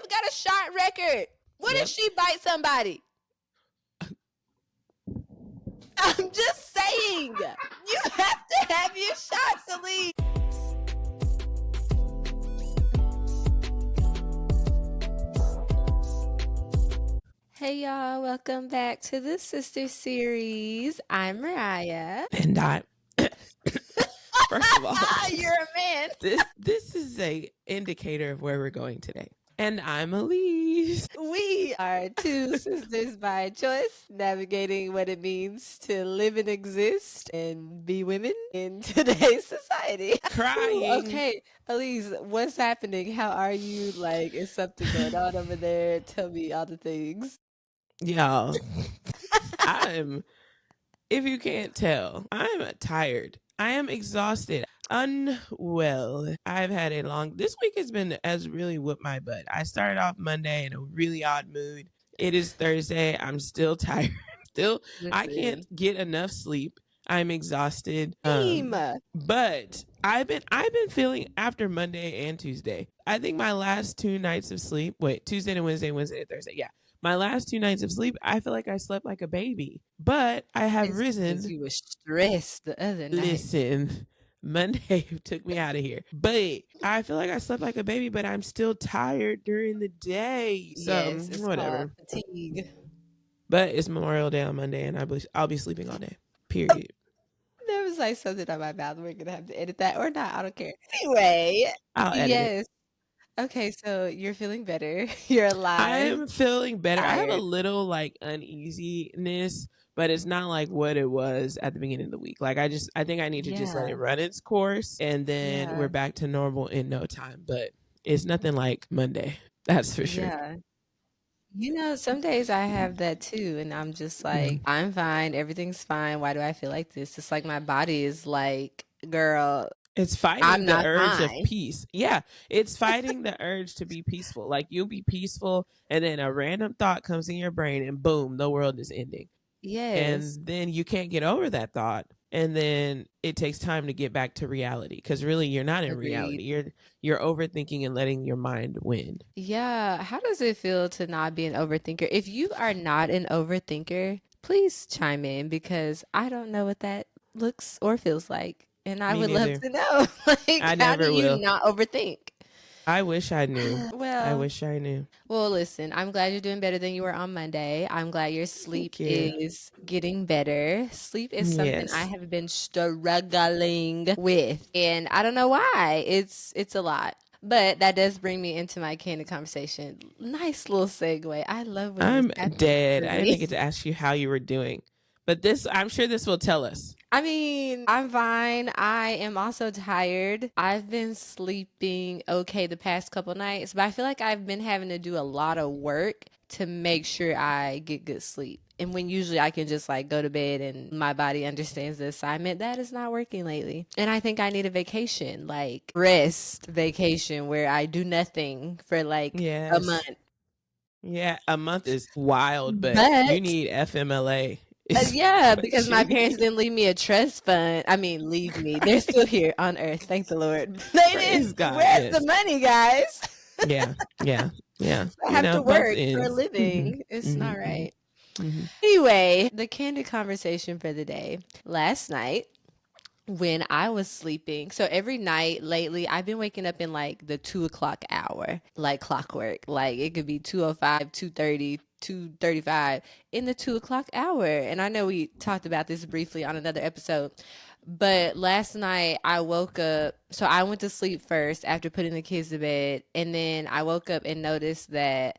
even got a shot record. What if she bites somebody? I'm just saying, you have to have your shot to leave. Hey y'all, welcome back to the Sister Series. I'm Mariah. And I, first of all, you're a man. This is a indicator of where we're going today. And I'm Elise. We are two sisters by choice, navigating what it means to live and exist and be women in today's society. Crying. Ooh, okay, Elise, what's happening? How are you? Like, is something going on over there? Tell me all the things. Y'all, if you can't tell, I'm tired. I am exhausted, unwell. I've had this week has really whooped my butt. I started off Monday in a really odd mood. It is Thursday. I'm still tired. I can't get enough sleep. I'm exhausted. But I've been feeling after Monday and Tuesday. I think my last 2 nights of sleep, Tuesday to Wednesday to Thursday. Yeah. My last 2 nights of sleep, I feel like I slept like a baby. But I have risen. You were stressed the other night. Listen, Monday took me out of here. But I feel like I slept like a baby, but I'm still tired during the day. So yes, it's whatever. Fatigue. But it's Memorial Day on Monday, and I'll be sleeping all day. Period. There was like something on my mouth. We're gonna have to edit that or not. I don't care. Anyway, I'll edit it. Okay, so you're feeling better. You're alive. I'm feeling better. Tired. I have a little like uneasiness, but it's not like what it was at the beginning of the week. Like I think I need to just let it run its course, and then we're back to normal in no time. But it's nothing like Monday. That's for sure. Yeah. You know, some days I have that too, and I'm just like, I'm fine. Everything's fine. Why do I feel like this? It's like my body is like, girl, it's fighting the urge of peace. Yeah, it's fighting the urge to be peaceful. Like you'll be peaceful, and then a random thought comes in your brain, and boom, the world is ending. Yes. And then you can't get over that thought. And then it takes time to get back to reality, because really you're not in reality. You're overthinking and letting your mind win. Yeah. How does it feel to not be an overthinker? If you are not an overthinker, please chime in, because I don't know what that looks or feels like. And I would love to know. Like, how do you not overthink? I wish I knew. I wish I knew. Well, listen, I'm glad you're doing better than you were on Monday. I'm glad your sleep is getting better. Sleep is something I have been struggling with, and I don't know why. It's a lot. But that does bring me into my candid conversation. Nice little segue. I love when I'm dead. I didn't get to ask you how you were doing. But I'm sure this will tell us. I mean, I'm fine. I am also tired. I've been sleeping okay the past couple nights, but I feel like I've been having to do a lot of work to make sure I get good sleep. And when usually I can just like go to bed and my body understands the assignment, that is not working lately. And I think I need a vacation, like rest vacation, where I do nothing for like a month. Yeah, a month is wild, but you need FMLA. Yeah, because my parents didn't leave me a trust fund. I mean, leave me. They're still here on earth. Thank the Lord. They didn't. Where's the money, guys? Yeah. I have to work for a living. It's not right. Anyway, the candid conversation for the day. Last night, when I was sleeping, so every night lately, I've been waking up in like the 2:00 hour, like clockwork. Like it could be 2:05, 2:30, 2:35 in the 2:00 hour. And I know we talked about this briefly on another episode, but last night I woke up. So I went to sleep first after putting the kids to bed. And then I woke up and noticed that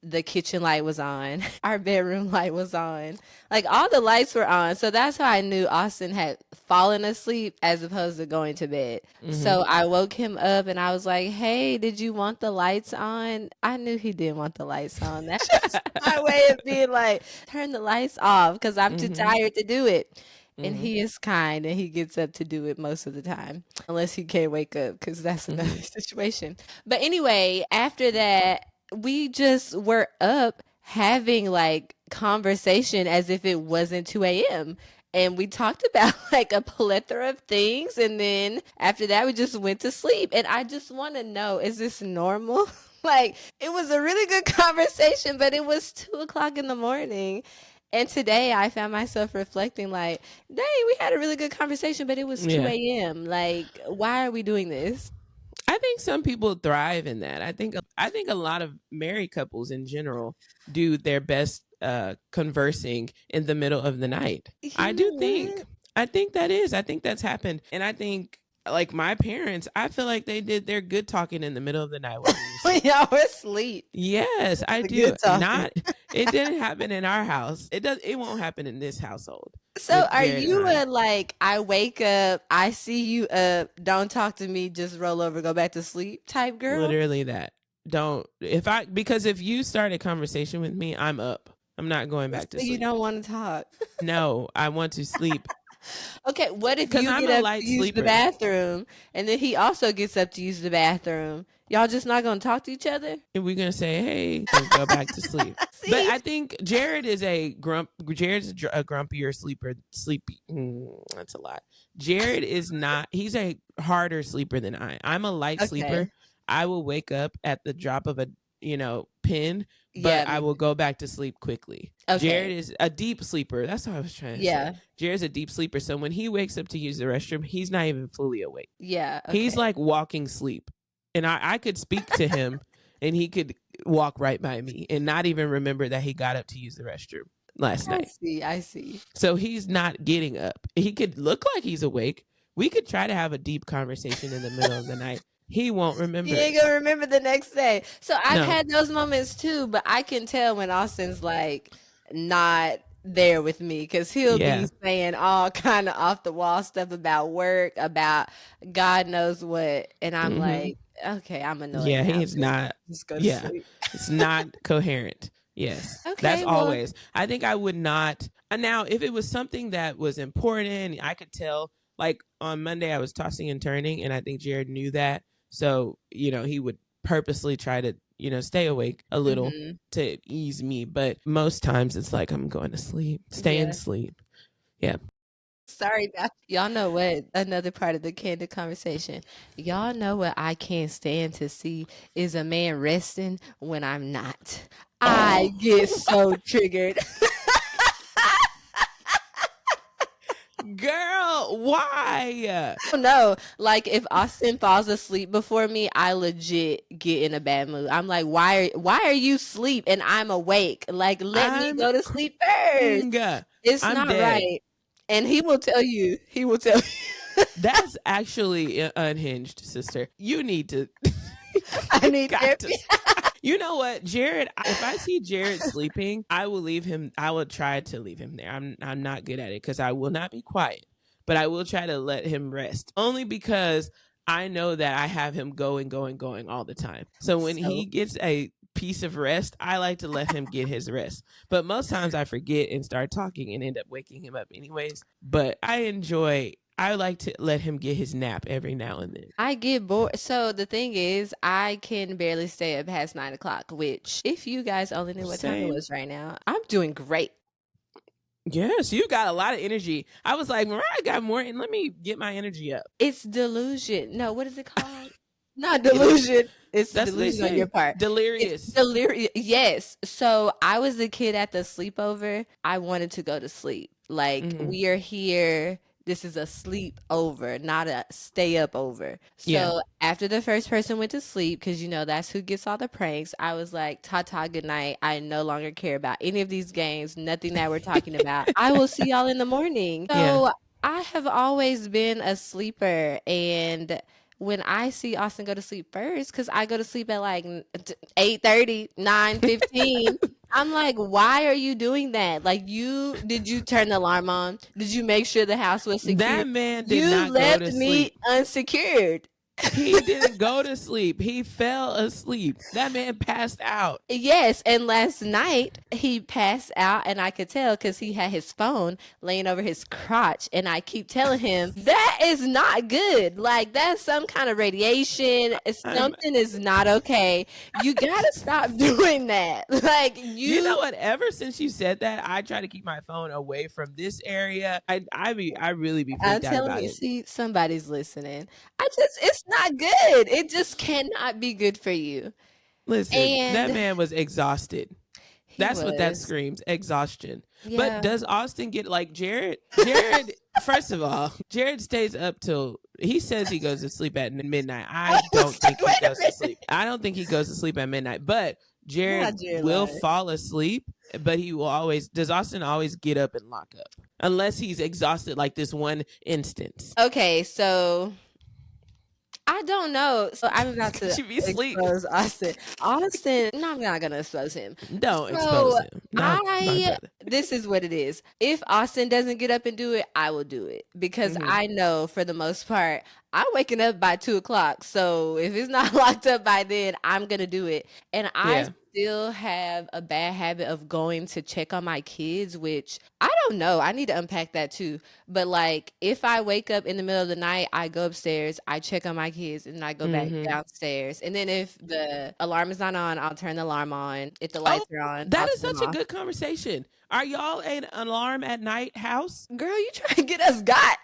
the kitchen light was on. Our bedroom light was on. Like all the lights were on. So that's how I knew Austin had fallen asleep as opposed to going to bed. So I woke him up and I was like, hey, did you want the lights on? I knew he didn't want the lights on. That's just my way of being like, turn the lights off because I'm too tired to do it. And he is kind and he gets up to do it most of the time, unless he can't wake up, because that's another situation. But anyway, after that, we just were up having like conversation as if it wasn't 2 a.m. And we talked about like a plethora of things. And then after that, we just went to sleep. And I just want to know, is this normal? Like, it was a really good conversation, but it was 2 o'clock in the morning. And today I found myself reflecting, like, dang, we had a really good conversation, but it was 2 a.m. Like, why are we doing this? I think some people thrive in that. I think a lot of married couples in general do their best conversing in the middle of the night. I do think. I think that's happened. And I think like my parents, I feel like they did their good talking in the middle of the night while we were When y'all were asleep. Yes, I do. Not it didn't happen in our house. It won't happen in this household. So are you a like, I wake up, I see you up, don't talk to me, just roll over, go back to sleep type girl? Literally that. Because if you start a conversation with me, I'm up. I'm not going back to sleep. You don't want to talk. No, I want to sleep. Okay, what if you get up to use the bathroom and then he also gets up to use the bathroom? Y'all just not gonna talk to each other? And we're gonna say, hey, and go back to sleep. But I think Jared's a grumpier sleepy. That's a lot. Jared is not, he's a harder sleeper than I'm a light sleeper. I will wake up at the drop of a, pin, but I will go back to sleep quickly. Jared is a deep sleeper. That's what I was trying to say. Jared's a deep sleeper. So when he wakes up to use the restroom, he's not even fully awake. He's like walking sleep. And I could speak to him and he could walk right by me and not even remember that he got up to use the restroom last night. I see. So he's not getting up. He could look like he's awake. We could try to have a deep conversation in the middle of the night. He won't remember. He ain't gonna remember the next day. So I've had those moments too, but I can tell when Austin's like not there with me because he'll be saying all kind of off the wall stuff about work, about God knows what, and I'm like, okay, I'm annoyed. Yeah, now. He's not. Just go to sleep. It's not coherent. Yes. Okay. That's always. I think I would not. Now, if it was something that was important, I could tell. Like on Monday, I was tossing and turning, and I think Jared knew that. So, he would purposely try to, stay awake a little to ease me. But most times it's like, I'm going to sleep, stay in sleep. Yeah. Sorry, y'all know what, another part of the candid conversation. Y'all know what I can't stand to see is a man resting when I'm not. I get so triggered. Girl, why? I don't know. Like if Austin falls asleep before me, I legit get in a bad mood. I'm like, why are you asleep and I'm awake? Like let me go to sleep first. It's not dead. Right. And he will tell you. That's actually unhinged, sister. You need to. I need therapy. You know what, Jared? If I see Jared sleeping, I will leave him. I will try to leave him there. I'm not good at it because I will not be quiet, but I will try to let him rest. Only because I know that I have him going all the time. So when he gets a piece of rest, I like to let him get his rest. But most times I forget and start talking and end up waking him up anyways. But I like to let him get his nap every now and then. I get bored. So the thing is, I can barely stay up past 9 o'clock, which if you guys only knew what time it was right now, I'm doing great. Yes, you got a lot of energy. I was like, Mariah got more, and let me get my energy up. It's delusion. No, what is it called? Not delusion. It's delusion on your part. Delirious. Delirious. Yes. So I was a kid at the sleepover. I wanted to go to sleep. Like we are here. This is a sleep over, not a stay up over. So after the first person went to sleep, because that's who gets all the pranks, I was like, ta-ta, good night. I no longer care about any of these games, nothing that we're talking about. I will see y'all in the morning. So I have always been a sleeper, and when I see Austin go to sleep first, because I go to sleep at like 8:30, 9:15, I'm like, why are you doing that? Like, did you turn the alarm on? Did you make sure the house was secure? That man did not go to sleep. You left me unsecured. He didn't go to sleep. He fell asleep. That man passed out. Yes, and last night he passed out, and I could tell because he had his phone laying over his crotch, and I keep telling him, that is not good. Like, that's some kind of radiation. Something is not okay. You gotta stop doing that. Like, you know what? Ever since you said that, I try to keep my phone away from this area. I really be freaked out about it. See, somebody's listening. It's not good. It just cannot be good for you. Listen, that man was exhausted. That's what that was. screams, exhaustion. Yeah. But does Austin get like Jared? Jared, first of all, Jared stays up till he says he goes to sleep at midnight. I don't think he goes to sleep. I don't think he goes to sleep at midnight. But Jared will fall asleep, but he will always. Does Austin always get up and lock up? Unless he's exhausted, like this one instance. Okay, so I don't know. So I'm about to expose Austin. No, I'm not gonna expose him. Don't expose him. Not my brother. This is what it is. If Austin doesn't get up and do it, I will do it because I know for the most part I'm waking up by 2:00. So if it's not locked up by then, I'm gonna do it. And I still have a bad habit of going to check on my kids, which I don't know. I need to unpack that too. But like if I wake up in the middle of the night, I go upstairs, I check on my kids, and I go back downstairs. And then if the alarm is not on, I'll turn the alarm on. If the lights are on, that is such a good conversation. Are y'all an alarm at night house? Girl, you trying to get us got.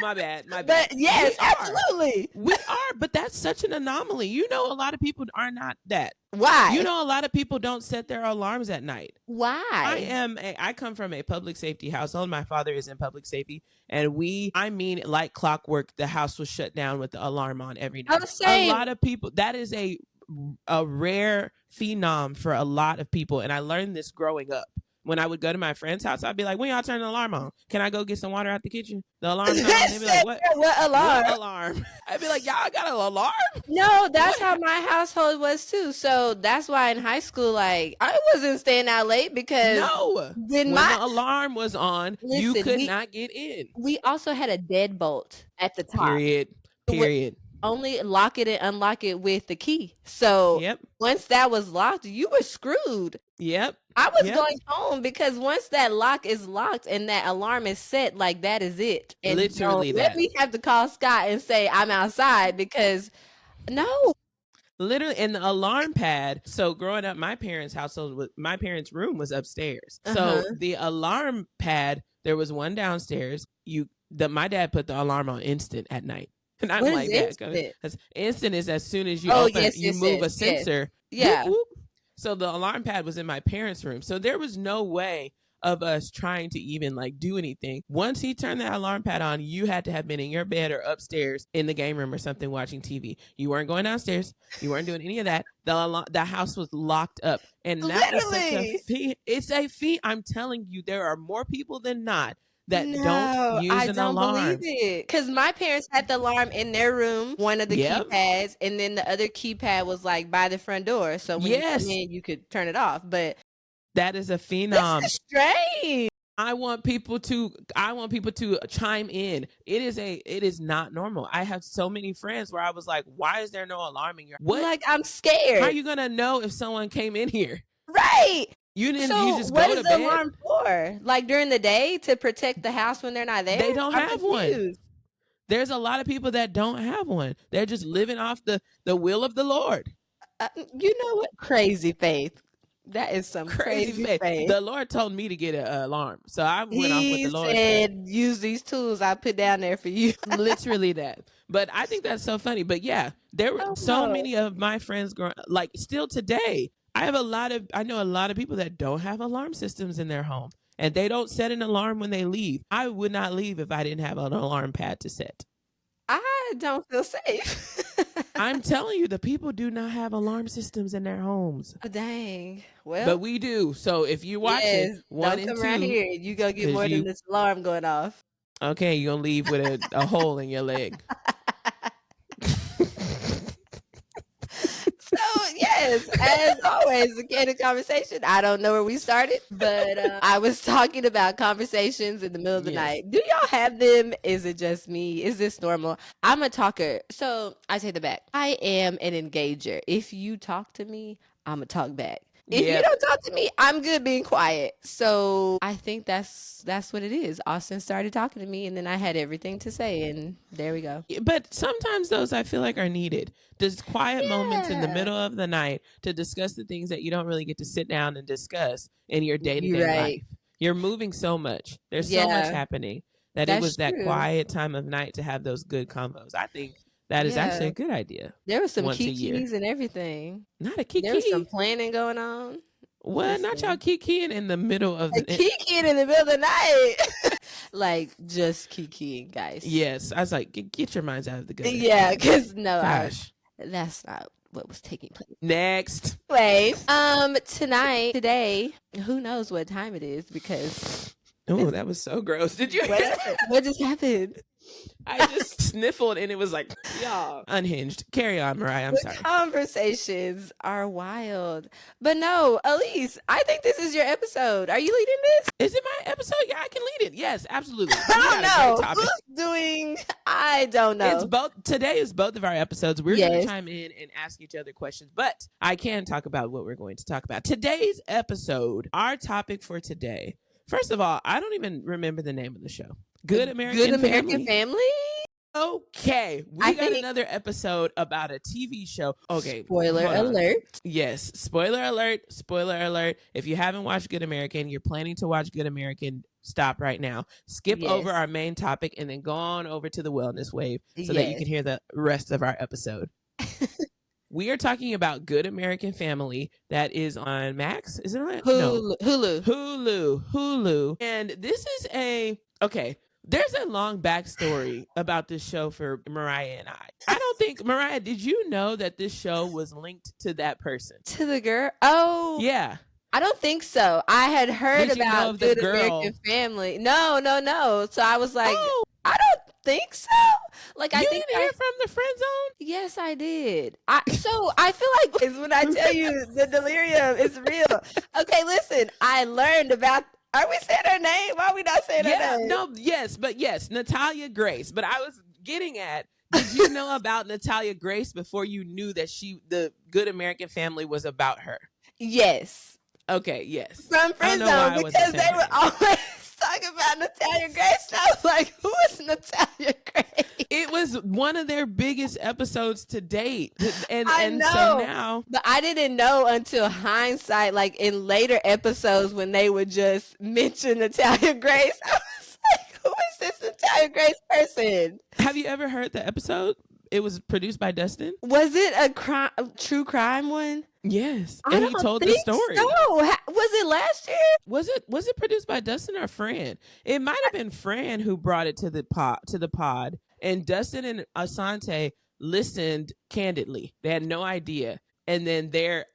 My bad. But yes, absolutely. We are, but that's such an anomaly. You know, a lot of people are not that. Why? You know, a lot of people don't set their alarms at night. Why? I come from a public safety household. My father is in public safety, and like clockwork, the house was shut down with the alarm on every night. A lot of people, that is a rare phenom for a lot of people, and I learned this growing up. When I would go to my friend's house, I'd be like, when y'all turn the alarm on? Can I go get some water out the kitchen? The alarm's not on. They'd be like, what alarm? What alarm? I'd be like, y'all got an alarm? No, that's how my household was too. So that's why in high school, like, I wasn't staying out late because when the alarm was on, you could not get in. We also had a deadbolt at the top. Period. Only lock it and unlock it with the key. So once that was locked, you were screwed. I was going home because once that lock is locked and that alarm is set, like that is it. And literally let me have to call Scott and say I'm outside because no. Literally, and the alarm pad. So growing up, my parents' household, my parents' room was upstairs. So the alarm pad, there was one downstairs. My dad put the alarm on instant at night. And I'm like, that instant is as soon as you move a sensor. Yeah. Whoop, whoop. So the alarm pad was in my parents' room. So there was no way of us trying to even like do anything. Once he turned that alarm pad on, you had to have been in your bed or upstairs in the game room or something watching TV. You weren't going downstairs. You weren't doing any of that. The house was locked up. And that was such a feat. It's a feat. I'm telling you, there are more people than not that don't use an alarm. I don't believe it. Because my parents had the alarm in their room, one of the keypads, and then the other keypad was like by the front door. So when you come in, you could turn it off. But that is a phenom. This is strange. I want people to chime in. It is not normal. I have so many friends where I was like, why is there no alarm in your house? Like, I'm scared. How are you gonna know if someone came in here? Right. You didn't. So you just what go is to the bed. Alarm for? Like during the day to protect the house when they're not there? They don't have one. There's a lot of people that don't have one. They're just living off the will of the Lord. You know what? Crazy faith. That is some crazy faith. The Lord told me to get an alarm, so I went off with the Lord. He said, "Use these tools I put down there for you." Literally that. But I think that's so funny. But yeah, there were so many of my friends growing, like still today. I know a lot of people that don't have alarm systems in their home, and they don't set an alarm when they leave. I would not leave if I didn't have an alarm pad to set. I don't feel safe. I'm telling you, the people do not have alarm systems in their homes. Oh, dang. Well, but we do. So if you're watching, don't come around here. You go get more than this alarm going off. Okay, you're gonna leave with a hole in your leg. So, yes, as always, the candid conversation. I don't know where we started, but I was talking about conversations in the middle of the night. Do y'all have them? Is it just me? Is this normal? I'm a talker. So I take it back. I am an engager. If you talk to me, I'm going to talk back. If you don't talk to me, I'm good being quiet. So I think that's what it is. Austin started talking to me, and then I had everything to say, and there we go. But sometimes those I feel like are needed. There's quiet moments in the middle of the night to discuss the things that you don't really get to sit down and discuss in your day-to-day life. You're moving so much. There's so much happening that it was that quiet time of night to have those good combos. I think That is actually a good idea. There was some once a year. kikis and everything. Not a kiki. There was some planning going on. What? Not y'all kikiing in the middle of the kikiing in the middle of the night. Like just kikiing, guys. Yes, I was like, get your minds out of the gutter. Yeah, because gosh, that's not what was taking place. Next. Anyway, today, who knows what time it is because. Oh, that was so gross. Did you? What just happened? I just sniffled and it was like, y'all, unhinged. Carry on, Mariah. I'm sorry. Conversations are wild. But no, Elise, I think this is your episode. Are you leading this? Is it my episode? Yeah, I can lead it. Yes, absolutely. I don't know. Who's doing? I don't know. It's both. Today is both of our episodes. We're going to chime in and ask each other questions, but I can talk about what we're going to talk about. Today's episode, our topic for today. First of all, I don't even remember the name of the show. Good American Family? Okay. We got another episode about a TV show. Okay. Spoiler alert. Yes. Spoiler alert. Spoiler alert. If you haven't watched Good American, you're planning to watch Good American, stop right now. Skip over our main topic and then go on over to the wellness wave so that you can hear the rest of our episode. We are talking about Good American Family that is on Max. Is it on Hulu? Hulu. And this is there's a long backstory about this show for Mariah and I. I don't think, Mariah, did you know that this show was linked to that person? To the girl? Oh. Yeah. I don't think so. I had heard about Good American Family. No. So I was like, I don't think so. Like, I think didn't hear from the friend zone? Yes, I did. So I feel like is when I tell you the delirium is real. Okay, listen, I learned about. Are we saying her name? Why are we not saying her name? No, yes, Natalia Grace. But I was getting at, did you know about Natalia Grace before you knew that the Good American Family was about her? Yes. Okay, yes. From friend zone because they would always talk about Natalia Grace. I was like, who is Natalia Grace? It was one of their biggest episodes to date. And know. So now. But I didn't know until hindsight, like in later episodes when they would just mention Natalia Grace. I was like, who is this Natalia Grace person? Have you ever heard the episode? It was produced by Dustin. Was it a true crime one? Yes, and he told the story. No, was it last year? Was it produced by Dustin or Fran? It might have been Fran who brought it to the pod, and Dustin and Asante listened candidly. They had no idea, and then their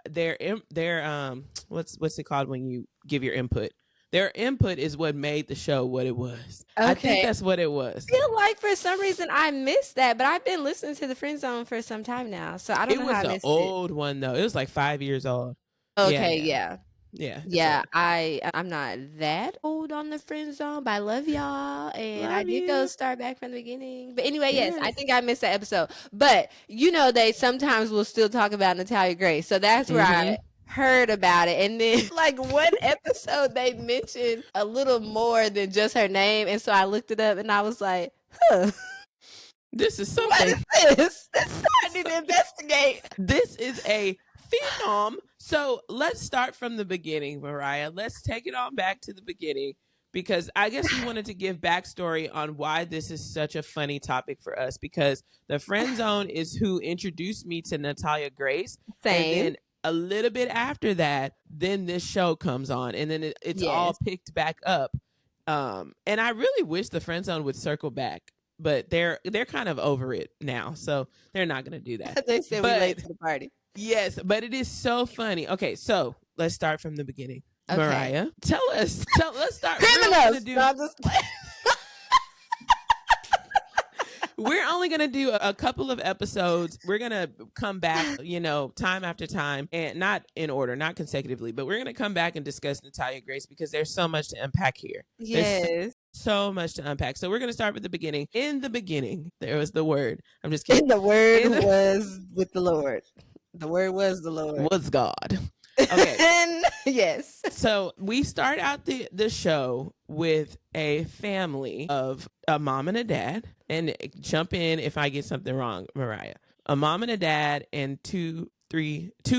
what's it called when you give your input? Their input is what made the show what it was. Okay. I think that's what it was. I feel like for some reason I missed that, but I've been listening to the Friend Zone for some time now, so I don't know how I missed it. It was an old one though. It was like 5 years old. Okay, yeah. Yeah. I'm not that old on the Friend Zone, but I love y'all, and I did go start back from the beginning. But anyway, yes, I think I missed that episode. But they sometimes will still talk about Natalia Grace, so that's where I heard about it. And then like one episode they mentioned a little more than just her name, and so I looked it up and I was like, this is something. What is this? I need to investigate. This is a phenom. So let's start from the beginning, Mariah. Let's take it on back to the beginning, because I guess we wanted to give backstory on why this is such a funny topic for us, because the Friend Zone is who introduced me to Natalia Grace. Same. And then a little bit after that, then this show comes on, and then it's all picked back up. And I really wish the Friend Zone would circle back, but they're kind of over it now, so they're not going to do that. They said we late to the party. Yes, but it is so funny. Okay, so let's start from the beginning. Okay. Mariah, let's start. Criminals. We're only going to do a couple of episodes. We're going to come back, time after time, and not in order, not consecutively, but we're going to come back and discuss Natalia Grace because there's so much to unpack here. Yes. There's so much to unpack. So we're going to start with the beginning. In the beginning, there was the Word. I'm just kidding. And the Word was with the Lord. The Word was the Lord. Was God. Okay. And yes. So we start out the show with a family of a mom and a dad. And jump in if I get something wrong, Mariah. A mom and a dad and two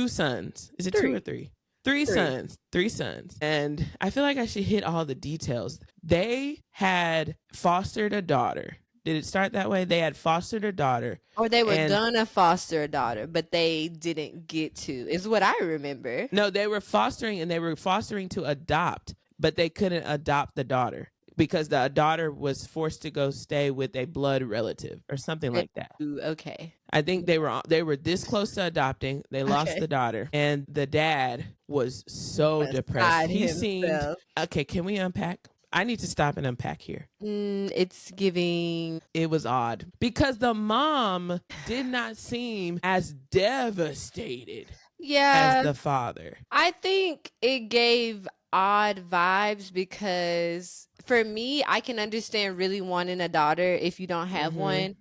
sons. Is it three. 2 or 3? Three sons. And I feel like I should hit all the details. They had fostered a daughter. Did it start that way? They had fostered a daughter. Or they were gonna foster a daughter, but they didn't get to, is what I remember. No, they were fostering, and they were fostering to adopt, but they couldn't adopt the daughter because the daughter was forced to go stay with a blood relative or something like that. Okay. I think they were this close to adopting. They lost the daughter, and the dad was so depressed. He seemed okay. Can we unpack? I need to stop and unpack here. It's giving. It was odd because the mom did not seem as devastated as the father. I think it gave odd vibes because for me, I can understand really wanting a daughter if you don't have one.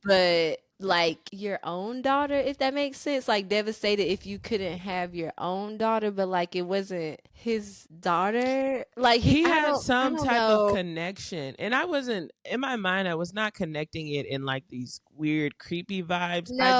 But like your own daughter, if that makes sense, like devastated if you couldn't have your own daughter, but like it wasn't his daughter. Like he had some type of connection, and I wasn't, in my mind, I was not connecting it in like these weird creepy vibes. No, I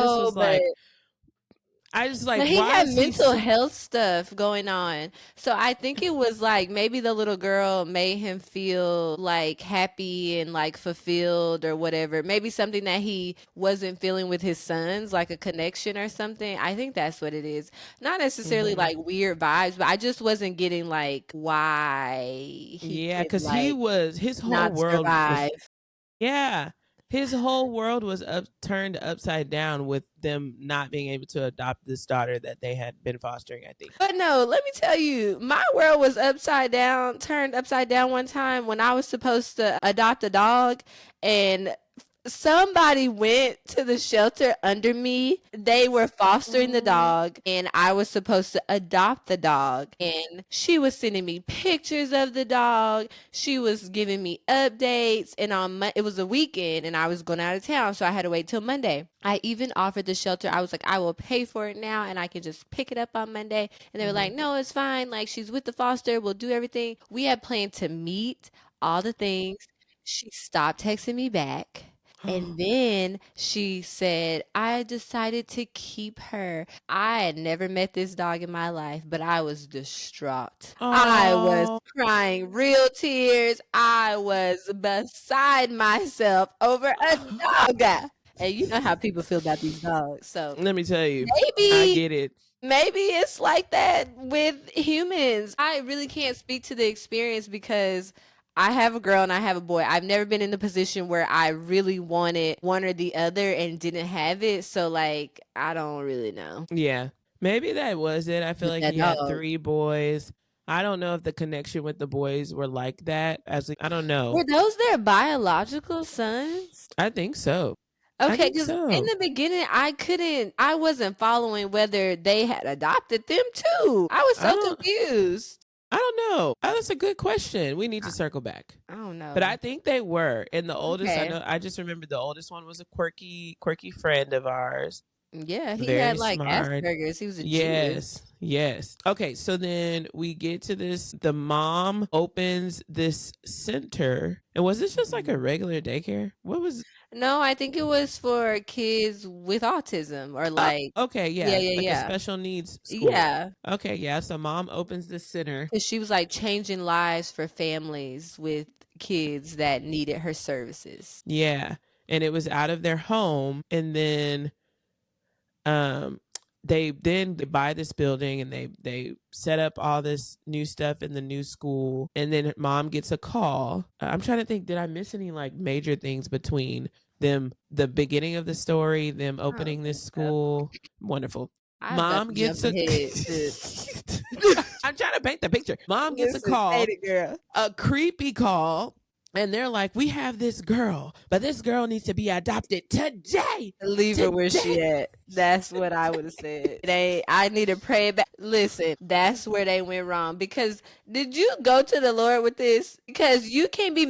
just was like, he had mental health stuff going on. So I think it was like maybe the little girl made him feel like happy and like fulfilled or whatever. Maybe something that he wasn't feeling with his sons, like a connection or something. I think that's what it is. Not necessarily like weird vibes, but I just wasn't getting like why he because he was, his whole world was, his whole world was turned upside down with them not being able to adopt this daughter that they had been fostering, I think. But no, let me tell you, my world was turned upside down one time when I was supposed to adopt a dog, and somebody went to the shelter under me. They were fostering the dog, and I was supposed to adopt the dog. And she was sending me pictures of the dog. She was giving me updates. And it was a weekend, and I was going out of town, so I had to wait till Monday. I even offered the shelter. I was like, I will pay for it now, and I can just pick it up on Monday. And they were like, no, it's fine. Like, she's with the foster. We'll do everything. We had planned to meet, all the things. She stopped texting me back. And then she said, I decided to keep her. I had never met this dog in my life, but I was distraught. I was crying real tears. I was beside myself over a dog. And you know how people feel about these dogs. So let me tell you, maybe I get it. Maybe it's like that with humans. I really can't speak to the experience because I have a girl and I have a boy. I've never been in the position where I really wanted one or the other and didn't have it. So like, I don't really know. Yeah, maybe that was it. I feel like he had 3 boys. I don't know if the connection with the boys were like that. I don't know. Were those their biological sons? I think so. Okay, because in the beginning, I wasn't following whether they had adopted them too. I was so confused. I don't know. That's a good question. We need to circle back. I don't know. But I think they were. And the oldest, I just remember the oldest one was a quirky friend of ours. Yeah, he had like Asperger's. He was a genius. Yes. Okay, so then we get to this. The mom opens this center. And was this just like a regular daycare? What was? No, I think it was for kids with autism or like. Okay, yeah. A special needs school. Yeah. Okay, yeah. So mom opens this center. Because she was like changing lives for families with kids that needed her services. Yeah. And it was out of their home. And then they buy this building and they set up all this new stuff in the new school. And then mom gets a call. I'm trying to think, did I miss any like major things between them, the beginning of the story, them opening this school? Wonderful. Mom gets I'm trying to paint the picture. Mom gets a call, a creepy call. And they're like, we have this girl, but this girl needs to be adopted today. Leave her where she at. That's what I would have said. I need to pray back. Listen, that's where they went wrong. Because did you go to the Lord with this? Because you can't be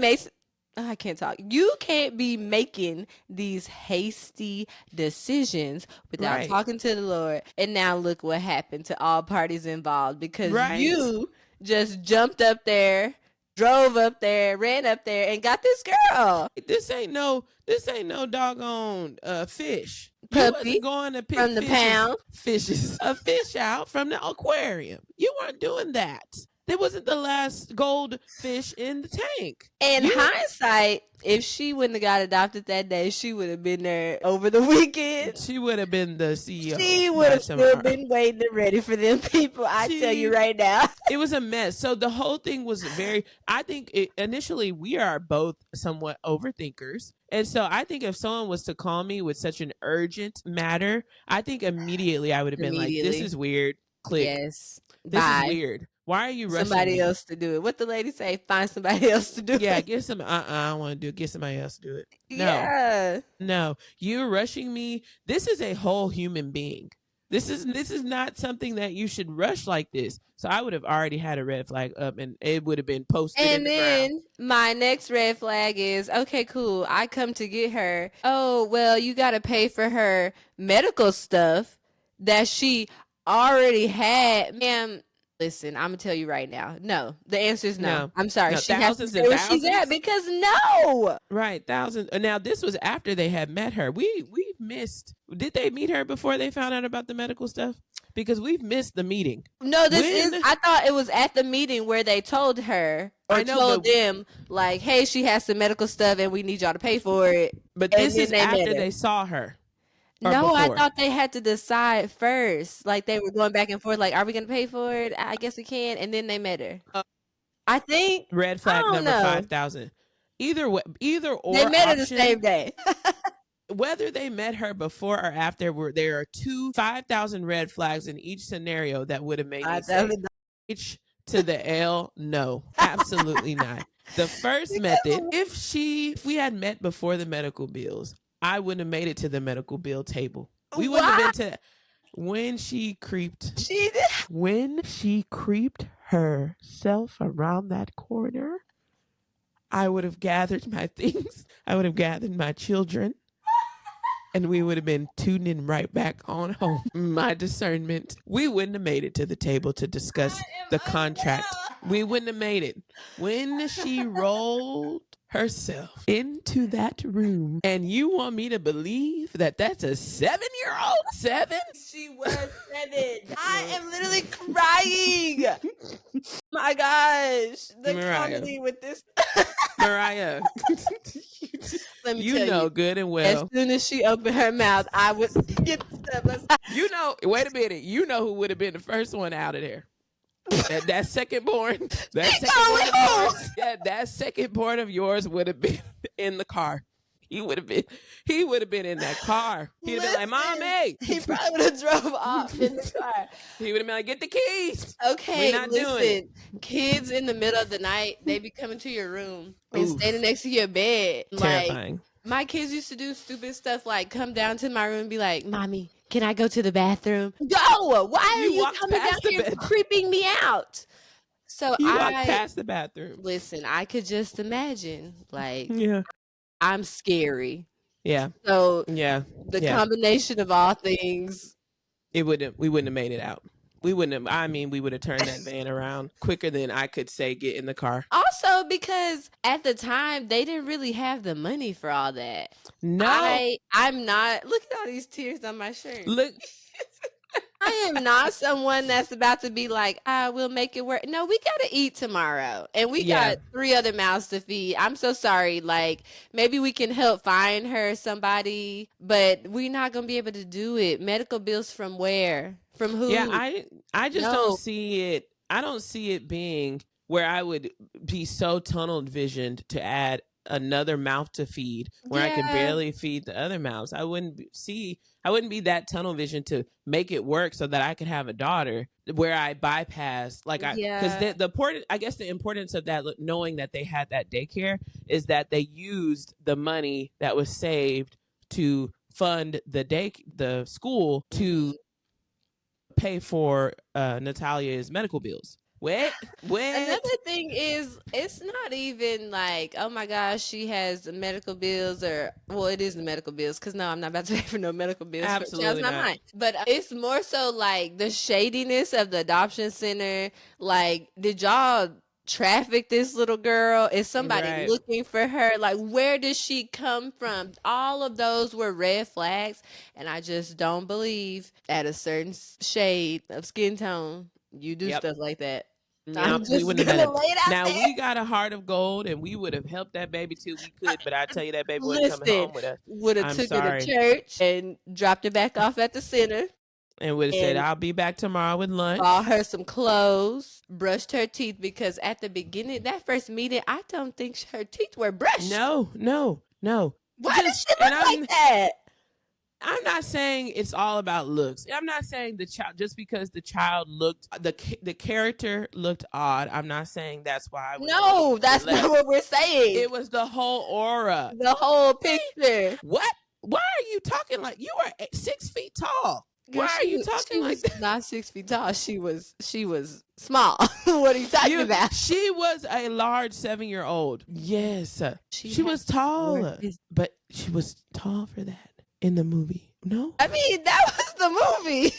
I can't talk. You can't be making these hasty decisions without talking to the Lord. And now look what happened to all parties involved. Because you just jumped up there, drove up there, ran up there, and got this girl. This ain't no doggone fish. Puppy, you wasn't going to pick from the pound. A fish out from the aquarium. You weren't doing that. That wasn't the last goldfish in the tank. In hindsight, if she wouldn't have got adopted that day, she would have been there over the weekend. She would have been the CEO. She would have still been waiting and ready for them people. I tell you right now. It was a mess. So the whole thing was I think initially we are both somewhat overthinkers. And so I think if someone was to call me with such an urgent matter, I think immediately I would have been like, this is weird. Click. Yes. This is weird. Why are you rushing somebody else to do it? What the lady say? Find somebody else to do it. Yeah, get some. I don't want to do it. Get somebody else to do it. No, yeah. No, you're rushing me. This is a whole human being. This is not something that you should rush like this. So I would have already had a red flag up, and it would have been posted. And then my next red flag is, okay, cool. I come to get her. Oh, well, you got to pay for her medical stuff that she already had. Ma'am, listen, I'm gonna tell you right now. No, the answer is no. I'm sorry. She has to stay where she's at because no. Right, thousands. Now this was after they had met her. We missed. Did they meet her before they found out about the medical stuff? Because we've missed the meeting. No, I thought it was at the meeting where they told her or told them like, hey, she has some medical stuff and we need y'all to pay for it. But this is after they saw her. No, before? I thought they had to decide first. Like they were going back and forth. Like, are we going to pay for it? I guess we can. And then they met her. I think red flag number 5,000. Either way, or they met her the same day. Whether they met her before or after, there are 5,000 red flags in each scenario that would have made me say H to the L. No, absolutely not. The first method, if we had met before the medical bills, I wouldn't have made it to the medical bill table. We wouldn't have been to when she creeped. When she creeped herself around that corner, I would have gathered my things. I would have gathered my children. And we would have been tuning right back on home. My discernment. We wouldn't have made it to the table to discuss the contract. We wouldn't have made it. When she rolled herself into that room, and you want me to believe that that's a 7-year-old? 7? She was 7. I am literally crying. My gosh. The comedy with this. Mariah. You know good and well. As soon as she opened her mouth, I would get the stuff. Wait a minute. You know who would have been the first one out of there? That second born. That second born of yours would have been in the car. He would have been in that car. He'd have been like, Mommy. He probably would have drove off in the car. He would have been like, get the keys. Okay, listen. Kids in the middle of the night, they be coming to your room and standing next to your bed. Terrifying. Like, my kids used to do stupid stuff like come down to my room and be like, Mommy, can I go to the bathroom? Go! Why are you coming down here creeping me out? So you walked past the bathroom. Listen, I could just imagine. Like, yeah. I'm scary. Yeah. So the combination of all things. We wouldn't have made it out. We wouldn't have. We would have turned that van around quicker than I could say get in the car. Also, because at the time they didn't really have the money for all that. No, I'm not. Look at all these tears on my shirt. Look. I am not someone that's about to be like, we'll make it work. No, we got to eat tomorrow. And we got 3 other mouths to feed. I'm so sorry. Like, maybe we can help find her somebody, but we're not going to be able to do it. Medical bills from where? From who? Yeah, I just don't see it. I don't see it being where I would be so tunnel visioned to add another mouth to feed where I could barely feed the other mouths. I wouldn't be that tunnel vision to make it work so that I could have a daughter where I bypass because the importance of that, knowing that they had that daycare, is that they used the money that was saved to fund the school to pay for Natalia's medical bills. What? Another thing is, it's not even like, oh my gosh, she has the medical bills, or it is the medical bills, because no, I'm not about to pay for no medical bills. Absolutely not. Mine. But it's more so like the shadiness of the adoption center. Like, did y'all traffic this little girl? Is somebody looking for her? Like, where does she come from? All of those were red flags, and I just don't believe at a certain shade of skin tone you do stuff like that. I'm just gonna lay it out now there. we got a heart of gold, and we would have helped that baby till we could. But I tell you, that baby wasn't coming Listen, home with us. would have I'm took her to sorry. church and dropped her back off at the center. And would have said, "I'll be back tomorrow with lunch." Bought her some clothes, brushed her teeth, because at the beginning, that first meeting, I don't think her teeth were brushed. No. Why does she look like that? I'm not saying it's all about looks. I'm not saying the child, just because the child looked, the character looked odd. I'm not saying that's why. No, that's not what we're saying. It was the whole aura, the whole picture. What? Why are you talking like you are 6 feet tall? Why are you talking like that? Not 6 feet tall. She was small. What are you talking about? She was a large 7-year-old. Yes, she was tall, but she was tall for that in the movie. No, I mean that was the movie.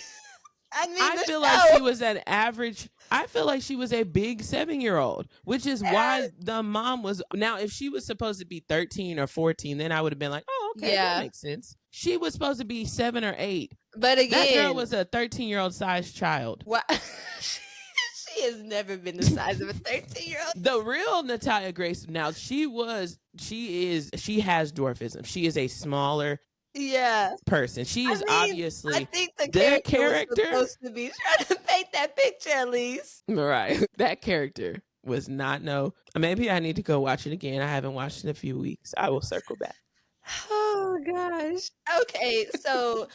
I feel like she was an average. I feel like she was a big 7-year-old, which is why the mom was. Now, if she was supposed to be 13 or 14, then I would have been like, oh, okay, that makes sense. She was supposed to be 7 or 8. But again, that girl was a 13-year-old sized child. What? She has never been the size of a 13-year-old. The real Natalia Grace. Now, she has dwarfism. She is a smaller person. She is obviously I think the character was supposed to be trying to paint that picture at least. Right. That character was not maybe I need to go watch it again. I haven't watched it in a few weeks. I will circle back. Oh gosh. Okay, so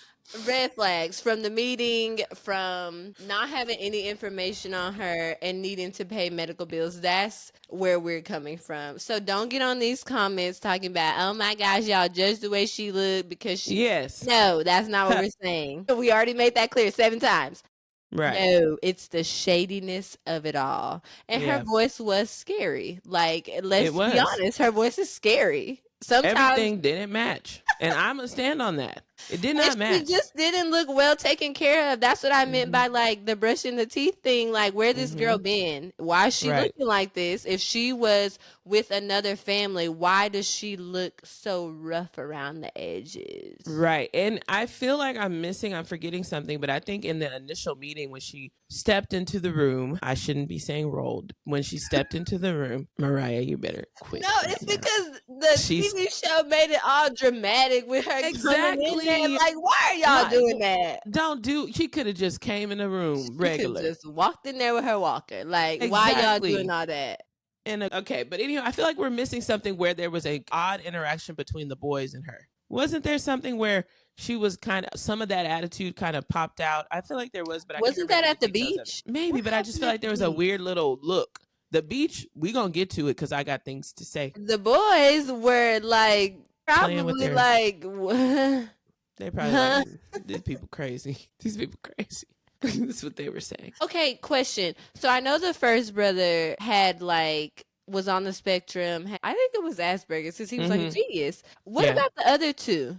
red flags from the meeting, from not having any information on her and needing to pay medical bills. That's where we're coming from. So don't get on these comments talking about, oh my gosh, y'all judge the way she looked because she. Yes. No, that's not what we're saying. We already made that clear 7 times. Right. No, it's the shadiness of it all. And her voice was scary. Like, let's be honest, her voice is scary. Sometimes everything didn't match, and I'm gonna stand on that. It did not match. She just didn't look well taken care of. That's what I meant by like the brushing the teeth thing. Like, where this girl been? Why is she looking like this? If she was with another family, why does she look so rough around the edges? Right. And I feel like I'm forgetting something, but I think in the initial meeting when she stepped into the room, I shouldn't be saying rolled. When she stepped into the room, Mariah, you better quit. No, it's because the TV show made it all dramatic with her coming in there. Like, why are y'all doing that? She could have just came in the room regular. She just walked in there with her walker. Like, why y'all doing all that? And okay, but anyhow, I feel like we're missing something where there was a odd interaction between the boys and her. Wasn't there something where she was some of that attitude kind of popped out? I feel like there was, but wasn't that at the beach? Maybe, but I just feel like there was a weird little look. The beach, we gonna get to it because I got things to say. The boys were like probably like, what? They probably like, these people crazy. These people crazy. That's what they were saying. Okay, question. So I know the first brother had was on the spectrum. I think it was Asperger's because he was like a genius. What about the other two?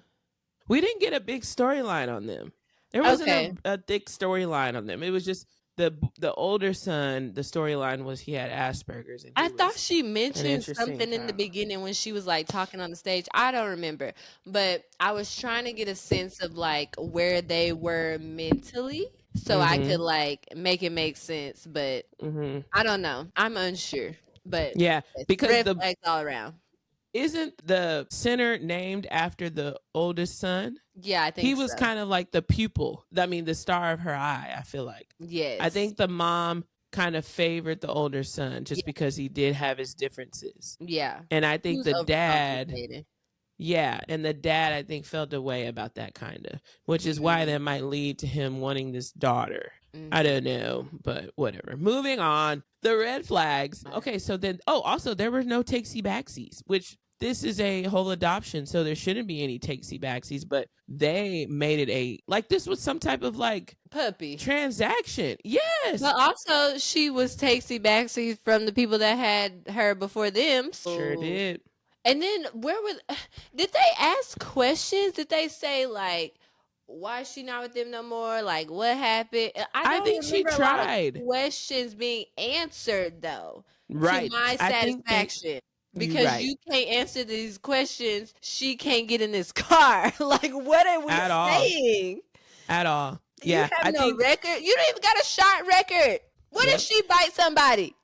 We didn't get a big storyline on them. There wasn't a thick storyline on them. It was just the older son. The storyline was he had Asperger's. And I thought she mentioned something in the beginning when she was like talking on the stage. I don't remember, but I was trying to get a sense of like where they were mentally, so I could like make it make sense. But I don't know. I'm unsure. But because red flags all around. Isn't the center named after the oldest son? Yeah, I think he was kind of like the pupil. I mean, the star of her eye, I feel like. Yes. I think the mom kind of favored the older son just because he did have his differences. Yeah. And I think the dad, I think felt a way about that kind of, which is why that might lead to him wanting this daughter. I don't know, but whatever. Moving on. The red flags. Okay, so then, also there were no takesy backsies, which this is a whole adoption, so there shouldn't be any takesy backsies, but they made it this was some type of puppy transaction. Yes. But also she was takesy backsies from the people that had her before them. Sure did. And then did they ask questions? Did they say why is she not with them no more? Like, what happened? I think she tried. Questions being answered though, right? To my satisfaction, because you can't answer these questions. She can't get in this car. Like, what are we saying? At all? Yeah, you have no record. You don't even got a shot record. What if she bites somebody?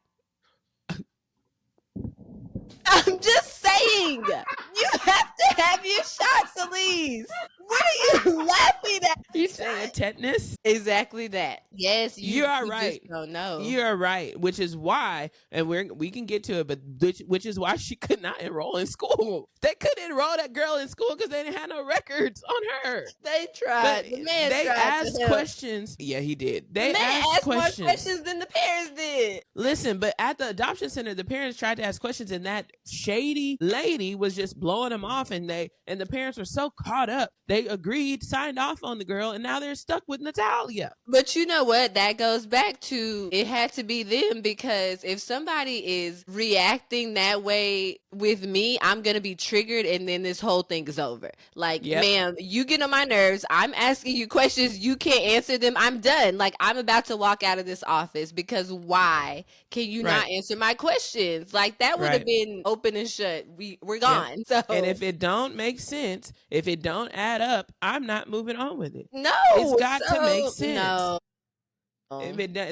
I'm just saying. You have to have your shots, Elise. What are you laughing at? You saying tetanus? Exactly that. Yes, You are you right. just don't know. You're right, which is why, and we can get to it, but which is why she could not enroll in school. They couldn't enroll that girl in school because they didn't have no records on her. They tried. The man they tried asked to help. questions. Yeah, he did. They the man asked more questions than the parents did. Listen, but at the adoption center, the parents tried to ask questions, and that shady lady was just blowing them off, and the parents were so caught up. They agreed, signed off on the girl, and now they're stuck with Natalia. But you know what? That goes back to it had to be them, because if somebody is reacting that way with me, I'm going to be triggered, and then this whole thing is over. Like, ma'am, you get on my nerves. I'm asking you questions. You can't answer them. I'm done. Like, I'm about to walk out of this office because why can you not answer my questions? Like, that would have been open and shut. We're gone. So, and if it don't make sense, if it don't add up, I'm not moving on with it. No, it's got to make sense. No.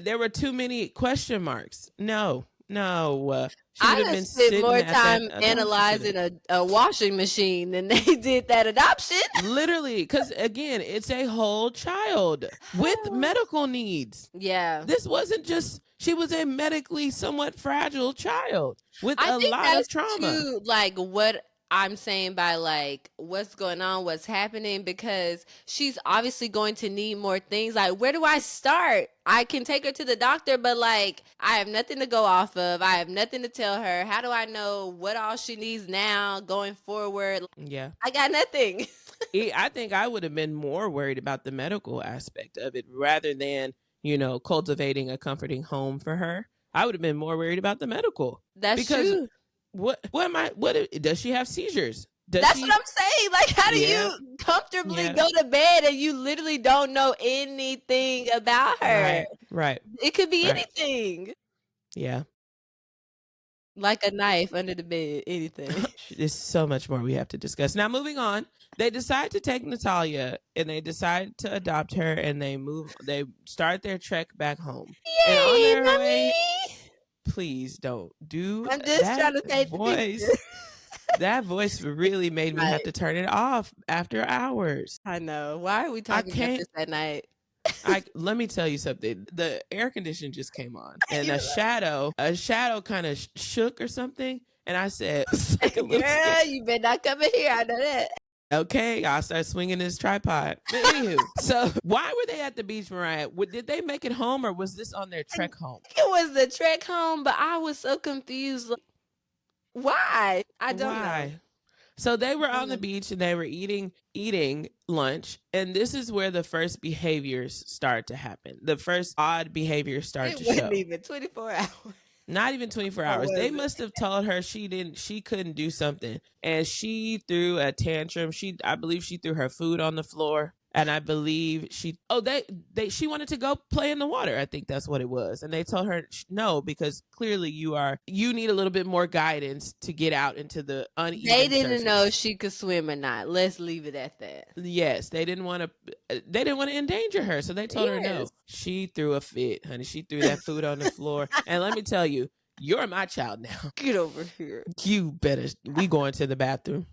There were too many question marks. No. I have spent more time analyzing a washing machine than they did that adoption. Literally, because again, it's a whole child with medical needs. Yeah. This wasn't just, she was a medically somewhat fragile child with a lot of trauma. Like what I'm saying by like what's going on, what's happening, because she's obviously going to need more things. Like, where do I start? I can take her to the doctor, but like I have nothing to go off of. I have nothing to tell her. How do I know what all she needs now going forward? Yeah. I got nothing. I think I would have been more worried about the medical aspect of it rather than, cultivating a comforting home for her. I would have been more worried about the medical. That's true. What does she have seizures? That's what I'm saying. Like, how do you comfortably go to bed and you literally don't know anything about her? Right. It could be anything. Yeah. Like a knife under the bed, anything. There's so much more we have to discuss. Now, moving on, they decide to take Natalia and they decide to adopt her, and they start their trek back home. Yay, and on their way, please don't do I'm just trying to take voice. That voice really made me have to turn it off after hours. I know. Why are we talking about this at night? Let me tell you something. The air condition just came on, and a shadow kind of shook or something. And I said, "Girl, you better not come in here. I know that." Okay, I'll start swinging this tripod. But anywho, so why were they at the beach, Mariah? Did they make it home, or was this on their trek home? It was the trek home, but I was so confused. Why? I don't know. So they were on the beach and they were eating lunch, and this is where the first behaviors start to happen. The first odd behaviors start to show. It wasn't even 24 hours. Not even 24 hours. They must have told her she couldn't do something, and she threw a tantrum. I believe she threw her food on the floor. And I believe she wanted to go play in the water. I think that's what it was. And they told her no, because clearly you need a little bit more guidance to get out into the uneven They didn't surface. know if she could swim or not. Let's leave it at that. Yes, they didn't want to endanger her. So they told her no. She threw a fit, honey. She threw that food on the floor. And let me tell you, you're my child now. Get over here. You better. We going to the bathroom.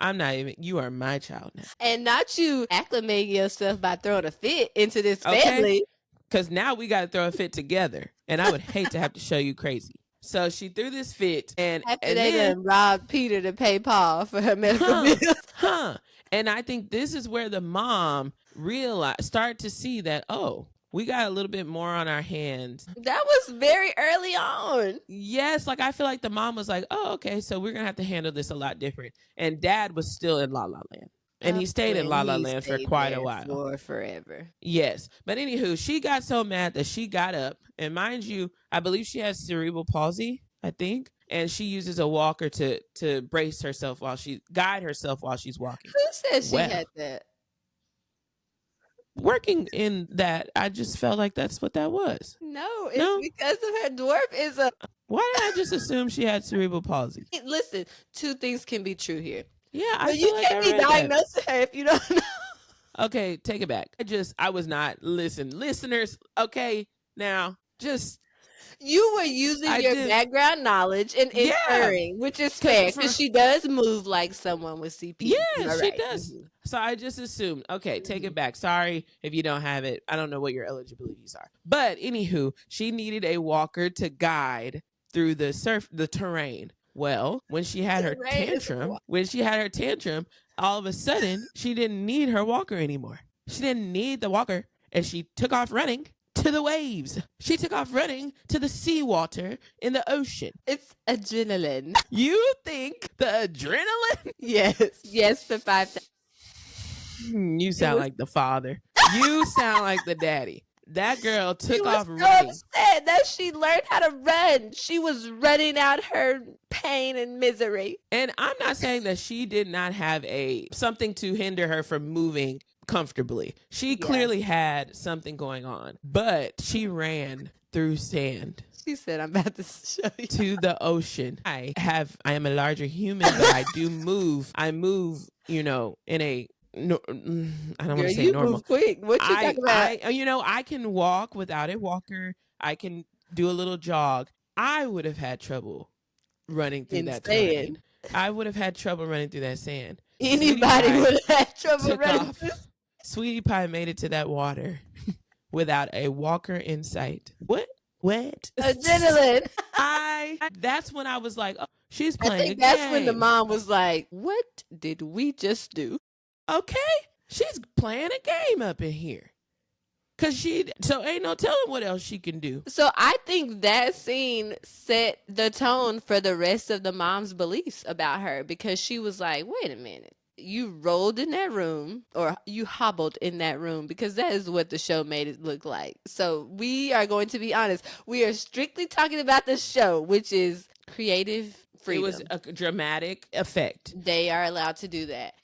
I'm not even, you are my child now. And not you acclimating yourself by throwing a fit into this family. Because now we got to throw a fit together. And I would hate to have to show you crazy. So she threw this fit. And they done robbed Peter to pay Paul for her medical bills. And I think this is where the mom start to see that, we got a little bit more on our hands. That was very early on. Yes, like I feel like the mom was like, okay, so we're going to have to handle this a lot different. And dad was still in La La Land. And he stayed in La La Land for quite a while. For forever. Yes. But anywho, she got so mad that she got up. And mind you, I believe she has cerebral palsy, I think. And she uses a walker to guide herself while she's walking. Who said she had that? Working in that, I just felt like that's what that was. No, it's because of her dwarfism. Why did I just assume she had cerebral palsy? Listen, two things can be true here. Yeah, you can't be diagnosing her if you don't know. Okay, take it back. I was not, listeners, okay, now, just. You were using your background knowledge and inferring, which is fair, because she does move like someone with CP. Yeah, she does. Mm-hmm. So I just assumed, okay, take it back. Sorry if you don't have it. I don't know what your eligibilities are. But anywho, she needed a walker to guide through the terrain. Well, when she had her tantrum, all of a sudden, she didn't need her walker anymore. She didn't need the walker, and she took off running to the waves. She took off running to the seawater in the ocean. It's adrenaline. You think the adrenaline? Yes, for 5,000. You sound like the father. You sound like the daddy. That girl took off running. So upset that she learned how to run. She was running out her pain and misery. And I'm not saying that she did not have something to hinder her from moving comfortably. She clearly had something going on, but she ran through sand. She said, I'm about to show you. To the ocean. I am a larger human, but I do move. I move, in a, no, I don't want to say normal. Move quick. What you talking about? I can walk without a walker. I can do a little jog. I would have had trouble running through that terrain. I would have had trouble running through that sand. Anybody would have had trouble running through. Sweetie Pie made it to that water without a walker in sight. What? Adrenaline. That's when I was like, oh, she's playing. I think that's when the mom was like, what did we just do? Okay, she's playing a game up in here. So ain't no telling what else she can do. So I think that scene set the tone for the rest of the mom's beliefs about her, because she was like, wait a minute. You rolled in that room, or you hobbled in that room, because that is what the show made it look like. So we are going to be honest. We are strictly talking about the show, which is creative freedom. It was a dramatic effect. They are allowed to do that.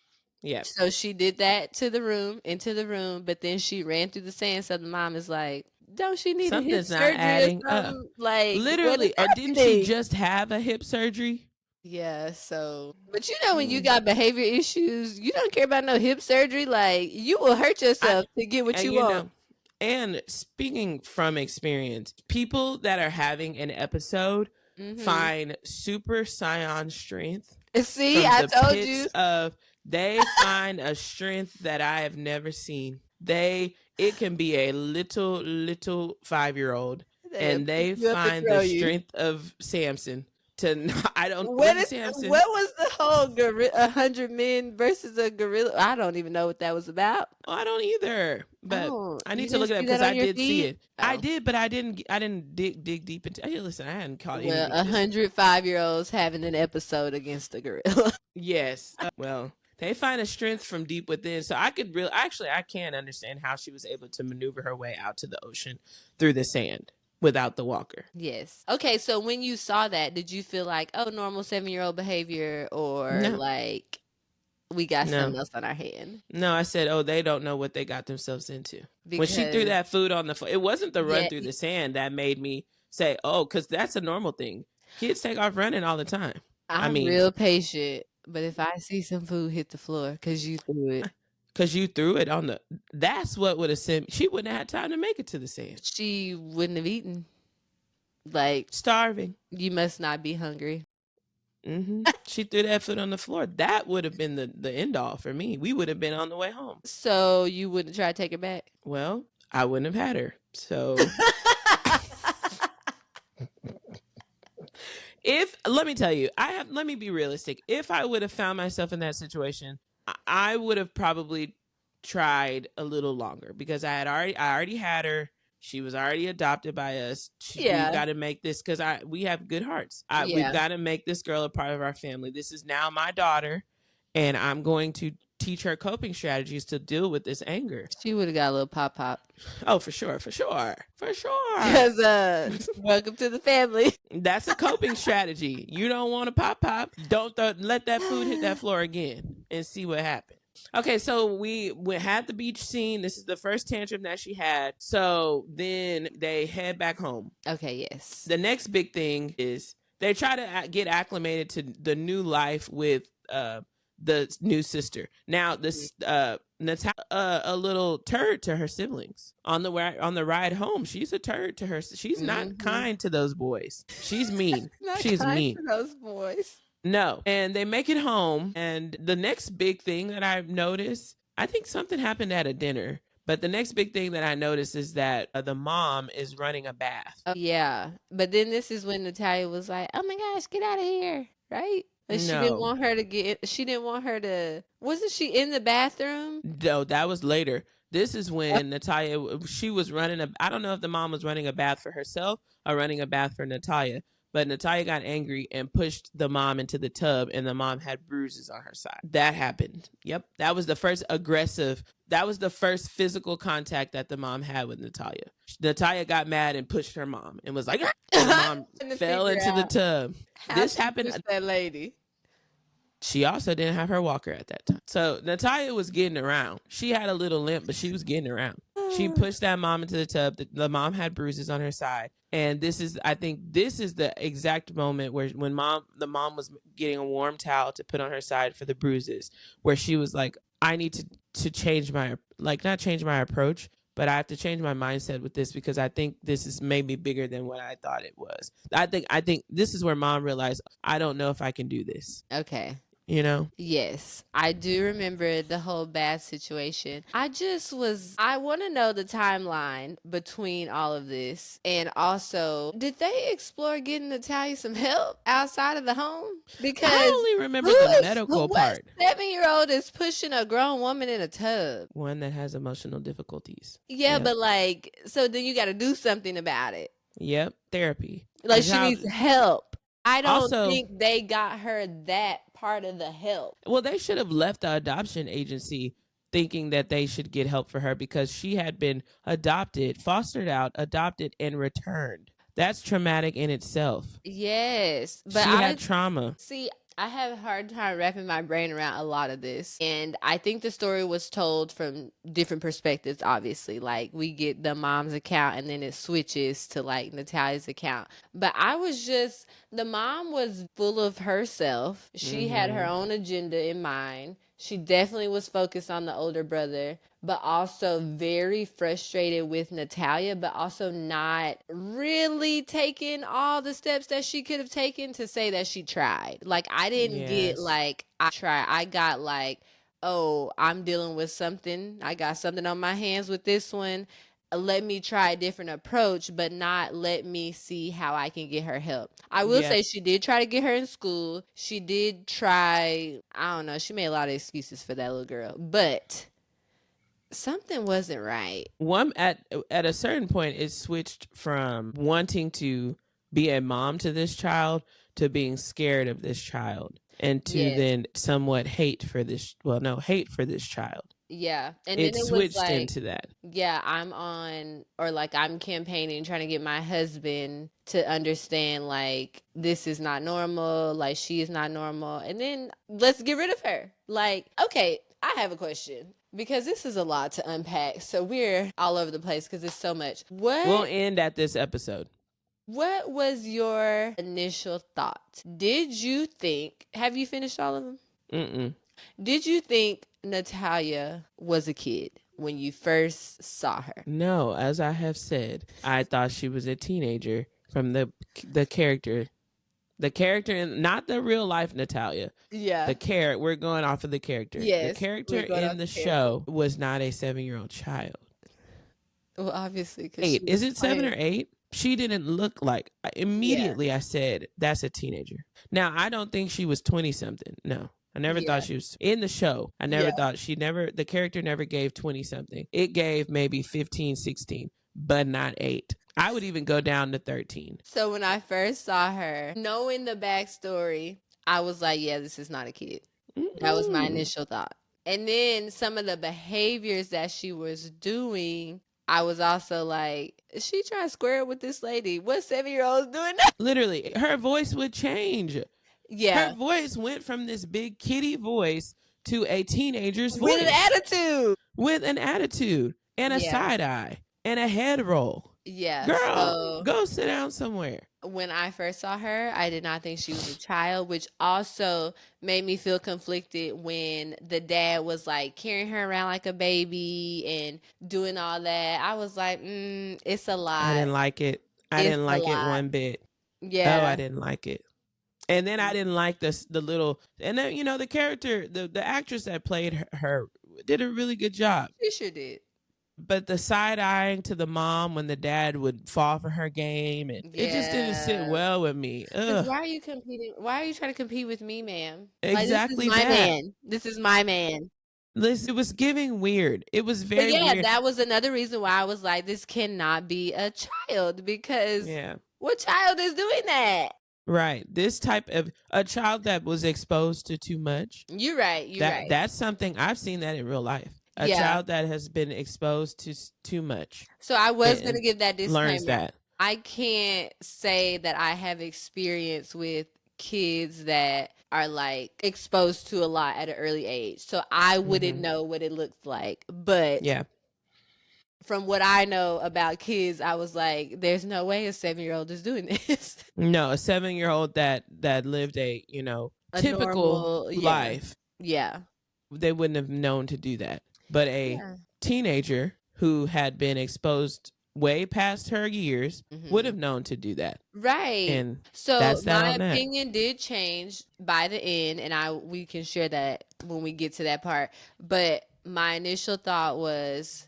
Yeah. So she did that into the room, but then she ran through the sand. So the mom is like, don't she need something's a hip surgery? Not adding up. Like, literally, or didn't she just have a hip surgery? Yeah, so, but when you got behavior issues, you don't care about no hip surgery. Like, you will hurt yourself to get what you want. And speaking from experience, people that are having an episode find super scion strength. See, I told you. They find a strength that I have never seen. It can be a little 5-year-old, and they find the strength of Samson. What was the whole 100 men versus a gorilla? I don't even know what that was about. Oh, I don't either, but I need to look it up because I did see it. Oh. I did, but I didn't dig deep into. Hey, listen, I hadn't caught it. Well, 105-year-olds having an episode against a gorilla. Yes. Well, they find a strength from deep within. So I can't understand how she was able to maneuver her way out to the ocean through the sand without the walker. Yes. Okay, so when you saw that, did you feel like, oh, normal 7-year-old behavior, or like we got something else on our hand? No, I said, oh, they don't know what they got themselves into. When she threw that food on the floor, it wasn't the run through the sand that made me say, oh, because that's a normal thing. Kids take off running all the time. I'm real patient, but if I see some food hit the floor because you threw it. Because you threw it on that's what would have sent. She wouldn't have had time to make it to the sand. She wouldn't have eaten. Like, starving. You must not be hungry. She threw that food on the floor. That would have been the end all for me. We would have been on the way home. So you wouldn't try to take her back? Well, I wouldn't have had her. So let me tell you, let me be realistic. If I would have found myself in that situation, I would have probably tried a little longer, because I already had her. She was already adopted by us. We've got to make this, because we have good hearts. We've got to make this girl a part of our family. This is now my daughter, and I'm going to teach her coping strategies to deal with this anger. She would have got a little pop. Oh, for sure. Because welcome to the family. That's a coping strategy. You don't want to pop. Don't let that food hit that floor again and see what happens. Okay, so we had the beach scene. This is the first tantrum that she had. So then they head back home. Okay, yes. The next big thing is they try to get acclimated to the new life with the new sister. Now this Natalia, a little turd to her siblings on the ride home. She's a turd to her. She's not kind to those boys. She's mean. She's mean to those boys. No. And they make it home. And the next big thing that I've noticed, I think something happened at a dinner. But the next big thing that I noticed is that the mom is running a bath. Yeah. But then this is when Natalia was like, oh my gosh, get out of here. Right? Like she didn't want her to wasn't she in the bathroom? No, that was later. This is when Natalia, she was running I don't know if the mom was running a bath for herself or running a bath for Natalia. But Natalia got angry and pushed the mom into the tub, and the mom had bruises on her side. That happened. Yep. That was the first physical contact that the mom had with Natalia. Natalia got mad and pushed her mom and was like, ah! And the mom fell into the tub. This happened. That lady. She also didn't have her walker at that time. So Natalia was getting around. She had a little limp, but she was getting around. She pushed that mom into the tub. The mom had bruises on her side. And I think this is the exact moment when the mom was getting a warm towel to put on her side for the bruises, where she was like, I need to change not change my approach, but I have to change my mindset with this, because I think this is maybe bigger than what I thought it was. I think this is where mom realized, I don't know if I can do this. Okay. You know? Yes, I do remember the whole bath situation. I want to know the timeline between all of this. And also, did they explore getting Natalia some help outside of the home? Because I only remember the medical part. 7-year-old is pushing a grown woman in a tub. One that has emotional difficulties. Yeah, but so then you got to do something about it. Yep, therapy. Like she needs help. I don't think they got her that part of the help. Well, they should have left the adoption agency thinking that they should get help for her, because she had been fostered out, adopted, and returned. That's traumatic in itself. Yes. But she had trauma. See, I have a hard time wrapping my brain around a lot of this. And I think the story was told from different perspectives, obviously. Like, we get the mom's account and then it switches to, like, Natalia's account. But the mom was full of herself. She had her own agenda in mind. She definitely was focused on the older brother, but also very frustrated with Natalia, but also not really taking all the steps that she could have taken to say that she tried. Like, I didn't get like, I tried. I got like, oh, I'm dealing with something. I got something on my hands with this one. Let me try a different approach, but not let me see how I can get her help. I will say she did try to get her in school. She did try, I don't know, she made a lot of excuses for that little girl, but something wasn't right. One at a certain point, it switched from wanting to be a mom to this child to being scared of this child, and to then somewhat hate for this child. Yeah. And it then switched into that. Yeah, I'm campaigning, trying to get my husband to understand, like, this is not normal, like, she is not normal, and then let's get rid of her. Like, okay, I have a question, because this is a lot to unpack, so we're all over the place because it's so much. We'll end at this episode. What was your initial thought? Have you finished all of them? Mm-mm. Did you think Natalia was a kid when you first saw her? No, as I have said, I thought she was a teenager from the character. The character, and not the real life Natalia. Yeah. We're going off of the character. Yes, the character in the show was not a 7-year-old child. Well, obviously. 8. Is it 7 or 8? She didn't look like. Immediately I said, that's a teenager. Now, I don't think she was 20-something. No. I never thought she was in the show. I never thought the character never gave 20-something. It gave maybe 15, 16, but not 8. I would even go down to 13. So when I first saw her, knowing the backstory, I was like, yeah, this is not a kid. That was my initial thought. And then some of the behaviors that she was doing, I was also like, is she trying to square it with this lady? What 7-year-old's doing that? Literally, her voice would change. Yeah. Her voice went from this big kitty voice to a teenager's voice. With an attitude. With an attitude and a side eye and a head roll. Yeah. Girl, So go sit down somewhere. when I first saw her, I did not think she was a child, which also made me feel conflicted when the dad was like carrying her around like a baby and doing all that. I was like, it's a I lot. didn't like it. I It's didn't a like it lot. one bit. Oh, Yeah. I didn't like it. And then I didn't like the little, and then the character, the actress that played her did a really good job. She sure did. But the side eyeing to the mom when the dad would fall for her game, and it just didn't sit Yeah. well with me. Because Ugh. why are you competing? Why are you trying to compete with me, ma'am? Like, this is Exactly my that. man. This is my man. Listen, it was giving weird. It was But very yeah, weird. that was another reason why I was like, this cannot be a child, because Yeah. what child is doing that? Right. This type of a child that was exposed to too much. You're right. You're right. That's something I've seen that in real life. A Yeah. child that has been exposed to too much. So I was going to and give that learns disclaimer. that. I can't say that I have experience with kids that are like exposed to a lot at an early age. So I wouldn't know what it looks like. But Yeah. from what I know about kids, I was like, there's no way a 7-year-old is doing this. No, a 7-year-old that lived a A typical normal, life, yeah. they wouldn't have known to do that. But a Yeah. teenager who had been exposed way past her years would have known to do that. Right. And so that's that my on that. opinion did change by the end, and we can share that when we get to that part. But my initial thought was,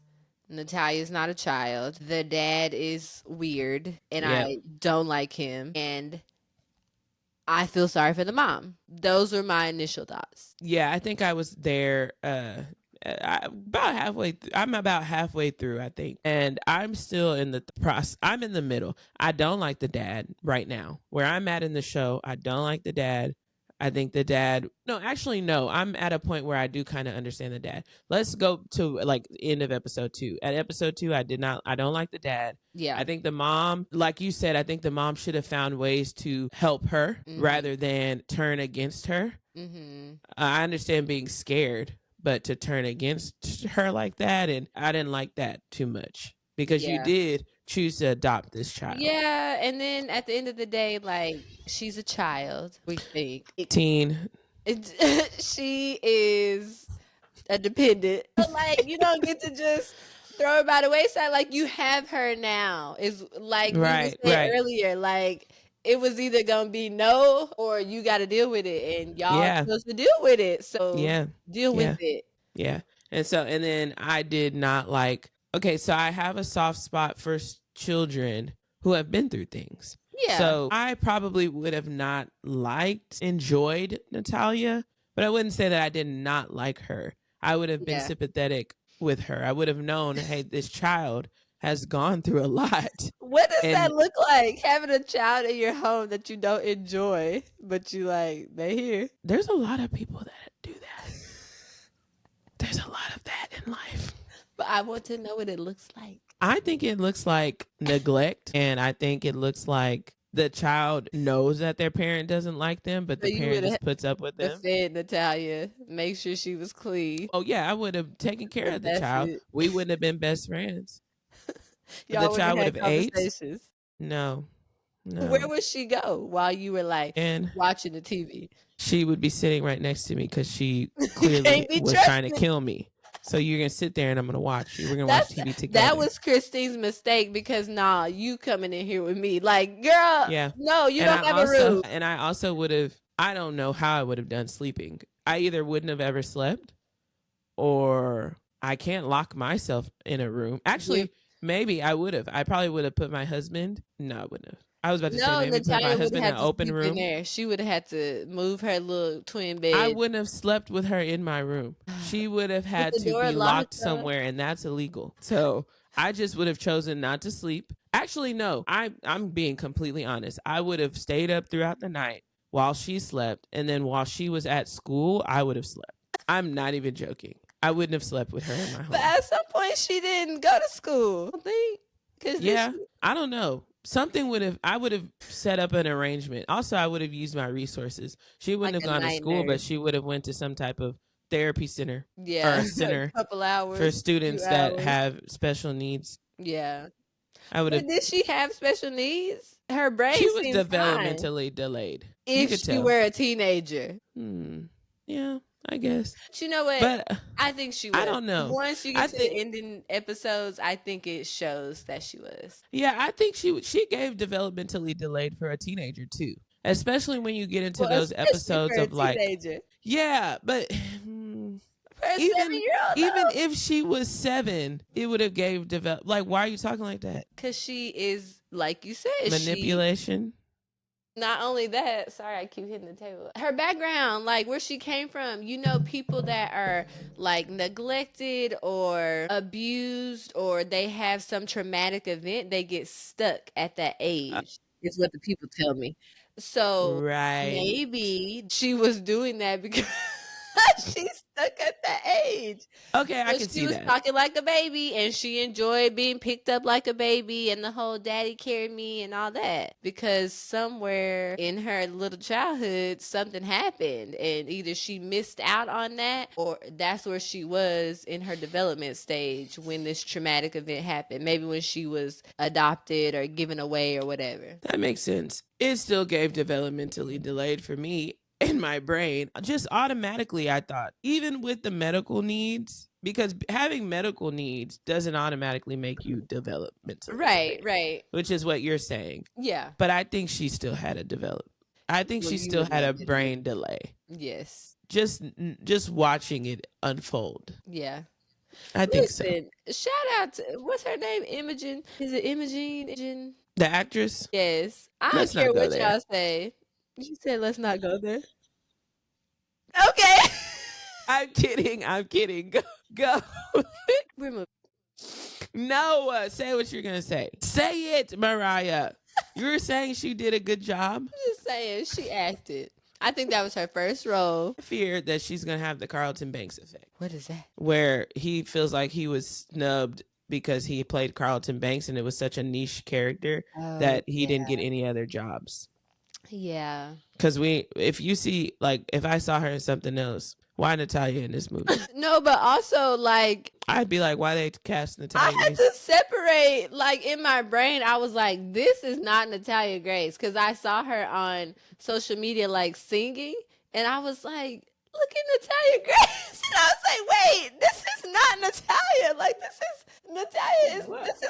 Natalia's not a child. The dad is weird, and I don't like him. And I feel sorry for the mom. Those were my initial thoughts. Yeah, I think I was there about halfway I'm about halfway through, I think, and I'm still in the process. I'm in the middle. I don't like the dad right now. Where I'm at in the show, I don't like the dad. I think the dad, no, actually, no, I'm at a point where I do kind of understand the dad. Let's go to like the end of episode 2. At episode 2, I don't like the dad. Yeah. I think the mom, like you said, I think the mom should have found ways to help her rather than turn against her. I understand being scared, but to turn against her like that, and I didn't like that too much, because you did choose to adopt this child. Yeah, and then at the end of the day, like, she's a child, we think. Teen. She is a dependent. But, like, you don't get to just throw her by the wayside. Like, you have her now. Is like we were saying earlier, like, it was either gonna be no or you got to deal with it, and y'all supposed to deal with it. So deal with it. Yeah. And then I did not like. Okay, so I have a soft spot for children who have been through things. Yeah. So I probably would have not enjoyed Natalia, but I wouldn't say that I did not like her. I would have been sympathetic with her. I would have known, hey, this child has gone through a lot. What does that look like? Having a child in your home that you don't enjoy, but you like, they here. There's a lot of people that do that. There's a lot of that in life. But I want to know what it looks like. I think it looks like neglect, and I think it looks like the child knows that their parent doesn't like them, but the parent just puts up with them. Fed Natalia, make sure she was clean. Oh yeah, I would have taken care of the child. We wouldn't have been best friends. Y'all the child would have ate. No. Where would she go while you were like watching the TV? She would be sitting right next to me, because she clearly was trying to kill me. So you're going to sit there and I'm going to watch you. We're going to watch TV together. That was Christine's mistake, because you coming in here with me. Like, girl, no, you don't have a room. And I also would have, I don't know how I would have done sleeping. I either wouldn't have ever slept, or I can't lock myself in a room. Actually, maybe I would have. I probably would have put my husband. No, I wouldn't have. I was about to say maybe put my husband in an open room. She would have had to move her little twin bed. I wouldn't have slept with her in my room. She would have had to be locked somewhere, and that's illegal. So I just would have chosen not to sleep. Actually, no, I'm being completely honest. I would have stayed up throughout the night while she slept, and then while she was at school, I would have slept. I'm not even joking. I wouldn't have slept with her in my home. But at some point, she didn't go to school, I think. I don't know. I would have set up an arrangement. Also, I would have used my resources. She wouldn't have gone to school, but she would have went to some type of therapy center. Yeah. Or a center a couple hours for students that have special needs. Yeah. I would have. But did she have special needs? Her brain She was seems fine. developmentally delayed. You If could she tell. were a teenager. Yeah, I guess. But you know what? But I think she was. I don't know. Once you get to the ending episodes, I think it shows that she was. Yeah, I think she gave developmentally delayed for a teenager too. Especially when you get into those Especially episodes for a of like, teenager. yeah, but For a even 7-year-old, even if she was 7, it would have gave like, why are you talking like that? Because she is, like you said, Manipulation. Not only that, sorry, I keep hitting the table. Her background, like where she came from, people that are like neglected or abused or they have some traumatic event, they get stuck at that age, is what the people tell me. So maybe she was doing that because she's stuck at that age. Okay, I can see that. She was talking like a baby and she enjoyed being picked up like a baby and the whole daddy carried me and all that. Because somewhere in her little childhood, something happened and either she missed out on that or that's where she was in her development stage when this traumatic event happened. Maybe when she was adopted or given away or whatever. That makes sense. It still gave developmentally delayed for me in my brain. Just automatically, I thought, even with the medical needs, because having medical needs doesn't automatically make you developmentally delayed, right. Which is what you're saying. Yeah. But I think she still had a I think she still had a brain delay. Yes. Just watching it unfold. Yeah. I think so. Shout out to, what's her name? Imogen? Is it Imogen? The actress? Yes. I don't care what y'all say. You said let's not go there. Okay. I'm kidding. Go. We're moving. No, say what you're gonna say. Say it, Mariah. You were saying she did a good job. I'm just saying she acted. I think that was her first role. I fear that she's gonna have the Carlton Banks effect. What is that? Where he feels like he was snubbed because he played Carlton Banks and it was such a niche character that he didn't get any other jobs. Yeah. Because if you see, like, if I saw her in something else, why Natalia in this movie? No, but also like I'd be like, why they cast Natalia Grace? I had to separate, like in my brain, I was like, this is not Natalia Grace. Because I saw her on social media like singing and I was like, look at Natalia Grace. And I was like, wait, this is not Natalia. Like this is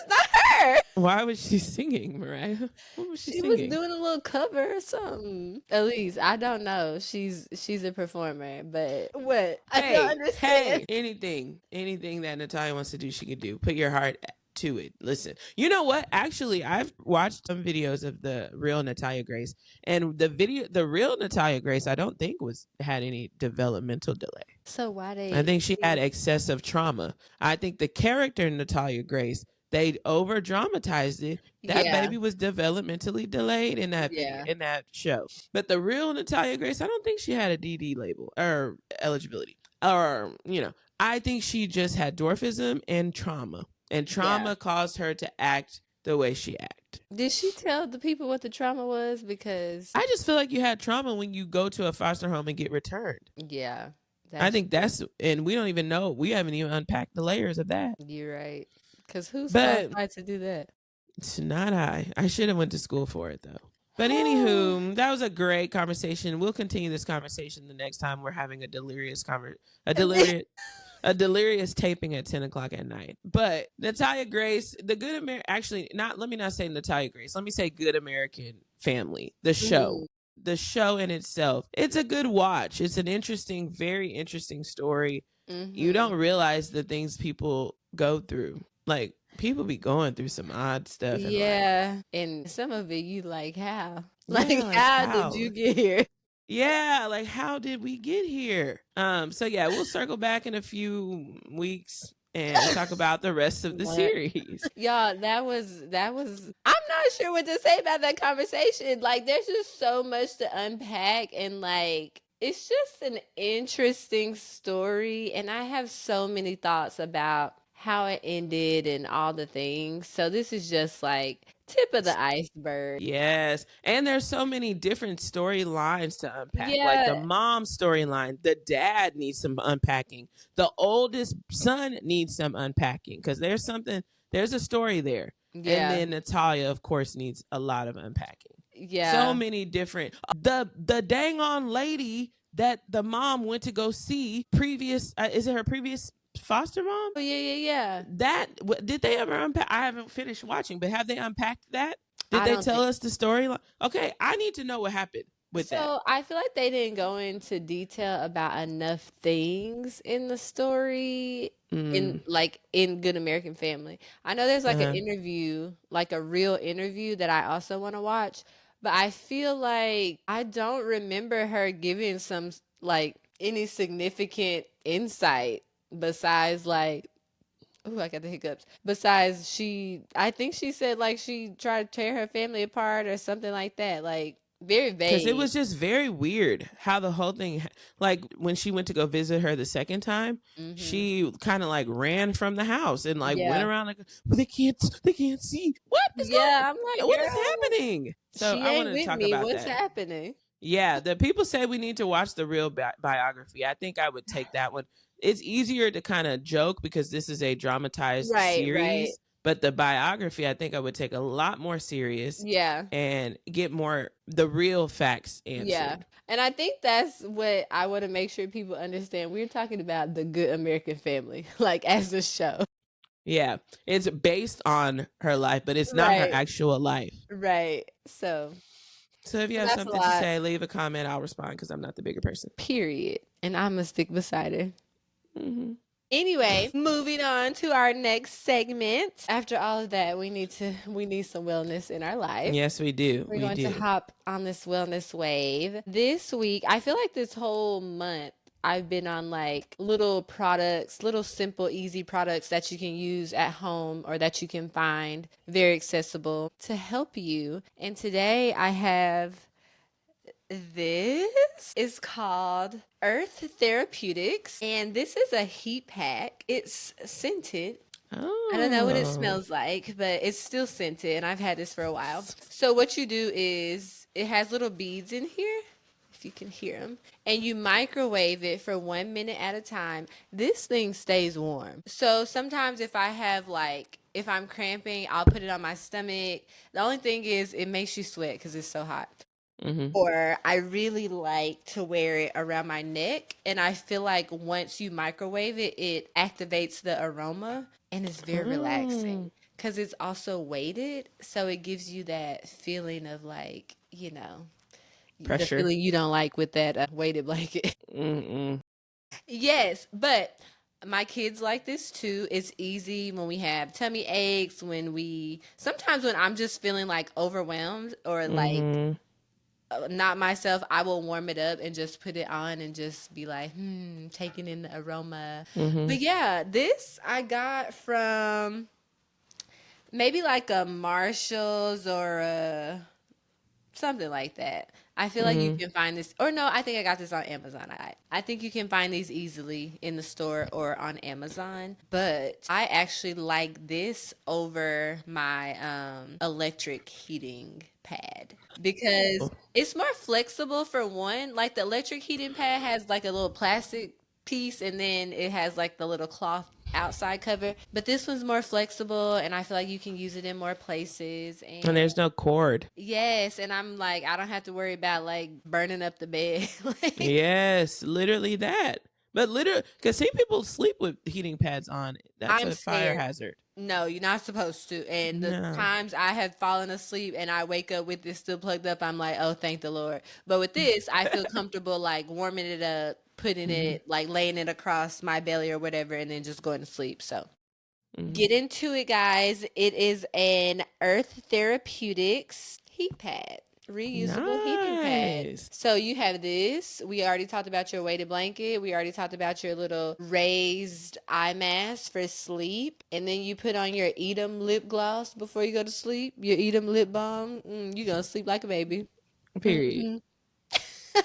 not her. Why was she singing, Mariah? What was she singing? She was doing a little cover or something. At least I don't know. She's a performer, but what? I don't understand. Hey, anything that Natalia wants to do, she can do. Put your heart to it. Listen, you know what? Actually, I've watched some videos of the real Natalia Grace, and the real Natalia Grace, I don't think had any developmental delay. So why I think she had excessive trauma. I think the character Natalia Grace, they over dramatized it. That baby was developmentally delayed in that show. But the real Natalia Grace, I don't think she had a DD label or eligibility, or I think she just had dwarfism and trauma. And trauma caused her to act the way she acted. Did she tell the people what the trauma was? Because I just feel like you had trauma when you go to a foster home and get returned. Yeah. I think and we don't even know. We haven't even unpacked the layers of that. You're right. Because who's qualified to do that? It's not I. I should have went to school for it, though. But anywho, that was a great conversation. We'll continue this conversation the next time we're having a delirious taping at 10 o'clock at night. But Natalia Grace, the Good American, actually, let me not say Natalia Grace. Let me say Good American Family, the show. The show in itself, it's a good watch. It's an interesting, very interesting story. You don't realize the things people go through. Like, people be going through some odd stuff. And some of it, you like, how? How did you get here? Yeah, like how did we get here? So yeah, we'll circle back in a few weeks and talk about the rest of the series. Y'all, that was I'm not sure what to say about that conversation. Like there's just so much to unpack and like it's just an interesting story and I have so many thoughts about how it ended and all the things. So this is just like tip of the iceberg. Yes. And there's so many different storylines to unpack. Like the mom storyline, the dad needs some unpacking. The oldest son needs some unpacking because there's a story there. And then Natalia, of course, needs a lot of unpacking. Yeah. So many different. The dang on lady that the mom went to go see previous, is it her previous foster mom? Oh, yeah. That, did they ever unpack? I haven't finished watching, but have they unpacked that? Did they tell us the story? Okay, I need to know what happened with that. So I feel like they didn't go into detail about enough things in the story in Good American Family. I know there's like an interview, like a real interview that I also want to watch, but I feel like I don't remember her giving some like any significant insight besides like, oh, I got the hiccups. Besides, I think she said like she tried to tear her family apart or something like that. Like very vague. Because it was just very weird how the whole thing, like when she went to go visit her the second time, she kind of like ran from the house and like went around like, well, they can't see. What is going? I'm like, what is happening? So she I ain't wanted to with talk me. about What's that. happening? Yeah, the people say we need to watch the real biography. I think I would take that one. It's easier to kind of joke because this is a dramatized series. But the biography, I think I would take a lot more serious. Yeah. And get more the real facts answered. Yeah. And I think that's what I want to make sure people understand. We're talking about the Good American Family, like as a show. Yeah. It's based on her life, but it's not her actual life. Right. So if you have something to say, leave a comment. I'll respond because I'm not the bigger person. Period. And I'm going to stick beside her. Anyway, moving on to our next segment. After all of that, we need some wellness in our life. Yes, we do. We're going to hop on this wellness wave. This week, I feel like this whole month, I've been on like little products, little simple, easy products that you can use at home or that you can find very accessible to help you. And today I have this. Is called Earth Therapeutics, and this is a heat pack. It's scented. I don't know what it smells like, but it's still scented, and I've had this for a while. So what you do is it has little beads in here, if you can hear them, and you microwave it for 1 minute at a time. This thing stays warm. So sometimes if I'm cramping, I'll put it on my stomach. The only thing is it makes you sweat because it's so hot. Or I really like to wear it around my neck, and I feel like once you microwave it, it activates the aroma, and it's very relaxing because it's also weighted, so it gives you that feeling of like, pressure. The feeling you don't like with that weighted blanket. Yes, but my kids like this too. It's easy when we have tummy aches, sometimes when I'm just feeling like overwhelmed or like not myself, I will warm it up and just put it on and just be like, taking in the aroma. But yeah, this I got from maybe like a Marshall's or something like that. I feel like you can find this, or no, I think I got this on Amazon. I think you can find these easily in the store or on Amazon, but I actually like this over my electric heating pad because it's more flexible for one. Like the electric heating pad has like a little plastic piece and then it has like the little cloth outside cover, but this one's more flexible and I feel like you can use it in more places, and there's no cord. Yes, and I'm like, I don't have to worry about like burning up the bed. Yes, literally that. But literally, because see, people sleep with heating pads on. That's a fire hazard. No, you're not supposed to. And the times I have fallen asleep and I wake up with this still plugged up, I'm like, oh, thank the Lord. But with this, I feel comfortable like warming it up, putting it, like laying it across my belly or whatever, and then just going to sleep. So get into it, guys. It is an Earth Therapeutics heat pad. Reusable heating pad. So you have this. We already talked about your weighted blanket. We already talked about your little raised eye mask for sleep. And then you put on your Edam lip gloss before you go to sleep. Your Edam lip balm. You're going to sleep like a baby. Period.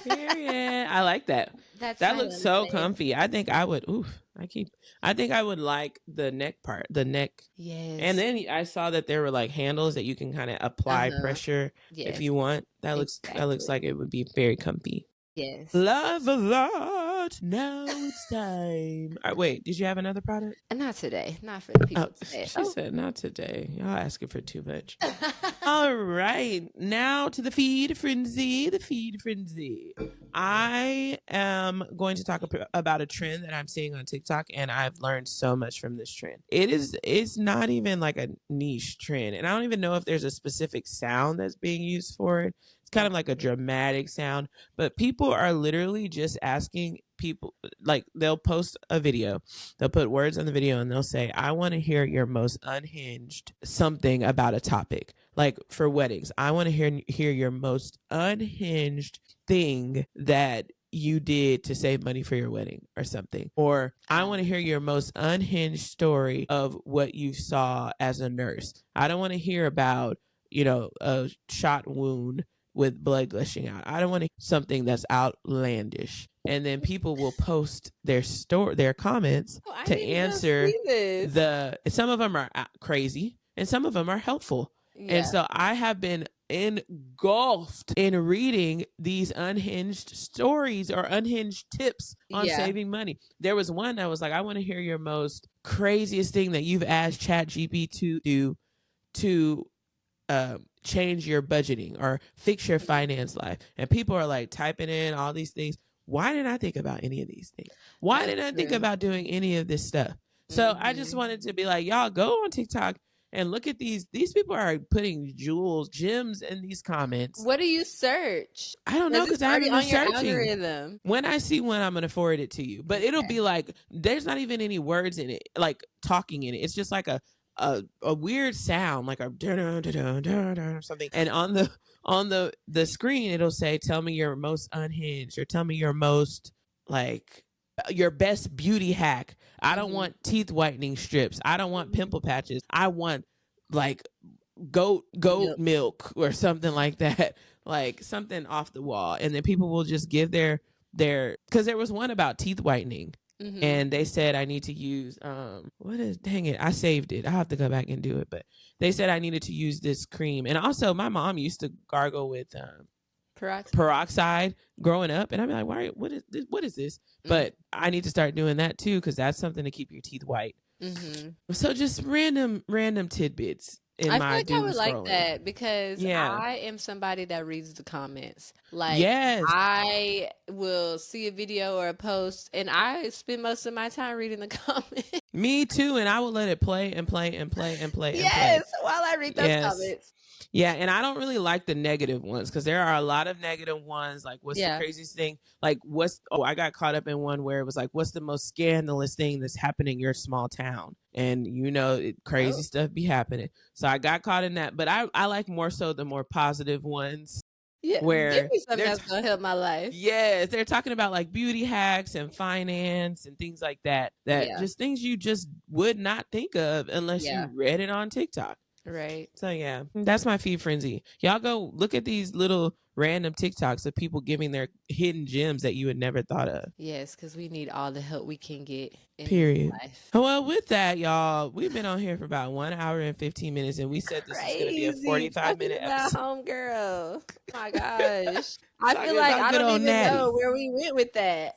Period. I like that. That looks so comfy. I think I would. I think I would like the neck part. The neck. Yes. And then I saw that there were like handles that you can kind of apply pressure if you want. That looks like it would be very comfy. Yes. Love that. But now it's time. Wait, did you have another product? Not today. Not for the people today. She said not today. Y'all asking for too much. All right. Now to the feed frenzy. The feed frenzy. I am going to talk about a trend that I'm seeing on TikTok, and I've learned so much from this trend. It's not even like a niche trend, and I don't even know if there's a specific sound that's being used for it. It's kind of like a dramatic sound, but people are literally just asking people, like they'll post a video, they'll put words on the video, and they'll say, I want to hear your most unhinged something about a topic. Like for weddings, I want to hear your most unhinged thing that you did to save money for your wedding or something. Or I want to hear your most unhinged story of what you saw as a nurse. I don't want to hear about, a shot wound with blood gushing out. I don't want to something that's outlandish. And then people will post their comments to answer some of them are crazy and some of them are helpful. Yeah. And so I have been engulfed in reading these unhinged stories or unhinged tips on saving money. There was one that was like, I want to hear your most craziest thing that you've asked ChatGPT to do to change your budgeting or fix your finance life. And people are like typing in all these things. Why didn't I think about any of these things? Why didn't I think about doing any of this stuff? So I just wanted to be like, y'all go on TikTok and look at these people are putting gems in these comments. What do you search? I don't know, because I haven't been searching. Algorithm. When I see one, I'm going to forward it to you. But it'll be like, there's not even any words in it, like talking in it. It's just like a weird sound, like a or something. And on the screen, it'll say, tell me your most unhinged, or tell me your most, like, your best beauty hack. I don't want teeth whitening strips. I don't want pimple patches. I want like goat milk or something like that, like something off the wall. And then people will just give their because there was one about teeth whitening. And they said I need to use dang it, I saved it. I'll have to go back and do it. But they said I needed to use this cream. And also my mom used to gargle with peroxide growing up, and I'm like, what is this? But I need to start doing that too, because that's something to keep your teeth white. So just random tidbits. I feel like I would like that, because I am somebody that reads the comments. Like, I will see a video or a post, and I spend most of my time reading the comments. Me too, and I will let it play and play and play and play. Yes, while I read those comments. Yeah, and I don't really like the negative ones, because there are a lot of negative ones. Like, what's the craziest thing? Like, I got caught up in one where it was like, what's the most scandalous thing that's happened in your small town? And crazy stuff be happening. So I got caught in that. But I like more so the more positive ones. Yeah, where give me something that's gonna help my life. Yes, they're talking about like beauty hacks and finance and things like that. Just things you just would not think of unless you read it on TikTok. Right. So yeah, that's my feed frenzy. Y'all go look at these little random TikToks of people giving their hidden gems that you would never thought of. Yes, because we need all the help we can get in life. Well, with that, y'all, we've been on here for about 1 hour and 15 minutes, and we said this is going to be a 45-minute episode. Homegirl. Oh my gosh. I feel like I don't even know where we went with that.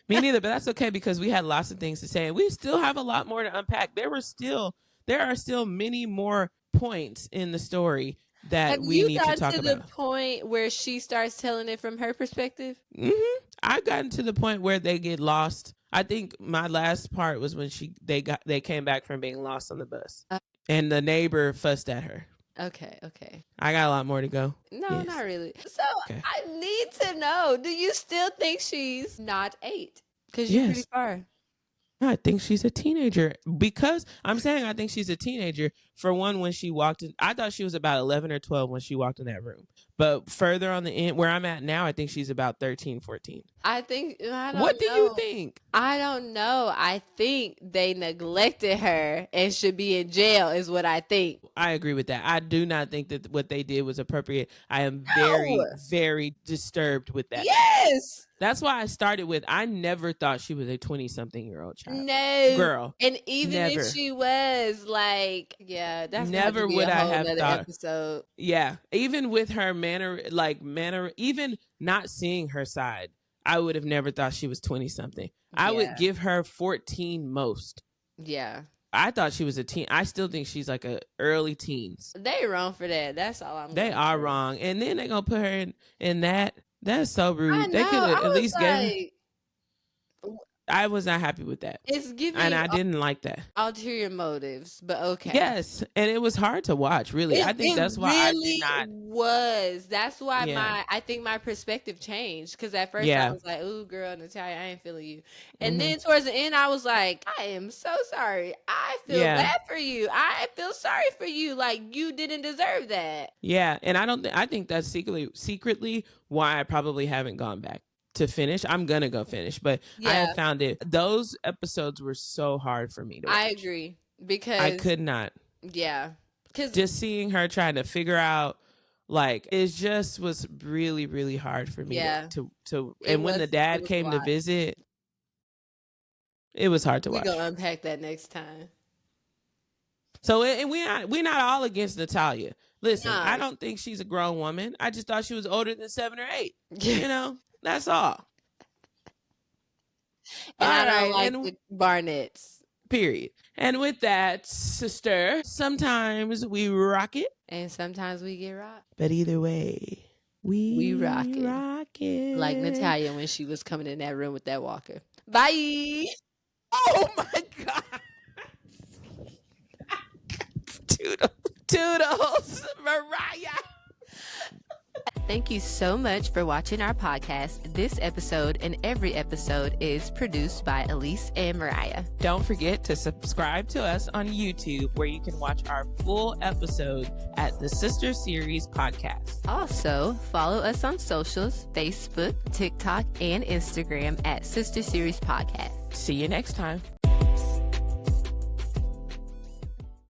Me neither, but that's okay, because we had lots of things to say, and we still have a lot more to unpack. There are still many more points in the story that we need to talk about. Have you gotten to the point where she starts telling it from her perspective? I've gotten to the point where they get lost. I think my last part was when they came back from being lost on the bus, and the neighbor fussed at her. Okay. I got a lot more to go. No, not really. So I need to know, do you still think she's not 8? Because you're pretty far. I think she's a teenager, because I'm saying I think she's a teenager. For one, when she walked in, I thought she was about 11 or 12 when she walked in that room. But further on the end, where I'm at now, I think she's about 13, 14. I don't know. What do you think? I don't know. I think they neglected her and should be in jail is what I think. I agree with that. I do not think that what they did was appropriate. I am very, very disturbed with that. Yes. That's why I started with, I never thought she was a 20-something-year-old child. No. Girl. And even if she was, like, that's never would I have thought. Episode. Yeah. Even with her manner, even not seeing her side I would have never thought she was 20 something. I would give her 14 most. Yeah. I thought she was a teen. I still think she's like a early teens. They wrong for that. That's all I'm. They are wrong, and then they're gonna put her in that. That's so rude. I know. They could have at least like, I was not happy with that. It's giving, and I didn't like that. Ulterior motives, but okay. Yes, and it was hard to watch. Really, I think that's why I did not. Was that's why I think my perspective changed, because at first I was like, "Ooh, girl, Natalia, I ain't feeling you," and then towards the end I was like, "I am so sorry. I feel bad for you. I feel sorry for you. Like, you didn't deserve that." Yeah, and I think that's secretly why I probably haven't gone back to finish. I'm gonna go finish, but I have found those episodes were so hard for me to watch. I agree, because I could not. Yeah, because just seeing her trying to figure out, like, it just was really, really hard for me to and when the dad came to visit, it was hard to watch. We're gonna unpack that next time. So and we're not all against Natalia. Listen, I don't think she's a grown woman. I just thought she was older than 7 or 8. You know, that's all. And I don't like the Barnetts. Period. And with that, sister, sometimes we rock it. And sometimes we get rocked. But either way, we rock it. Like Natalia when she was coming in that room with that walker. Bye. Oh my God. Toodles, Mariah. Thank you so much for watching our podcast. This episode and every episode is produced by Elise and Mariah. Don't forget to subscribe to us on YouTube, where you can watch our full episode at the Sister Series Podcast. Also, follow us on socials, Facebook, TikTok, and Instagram at Sister Series Podcast. See you next time.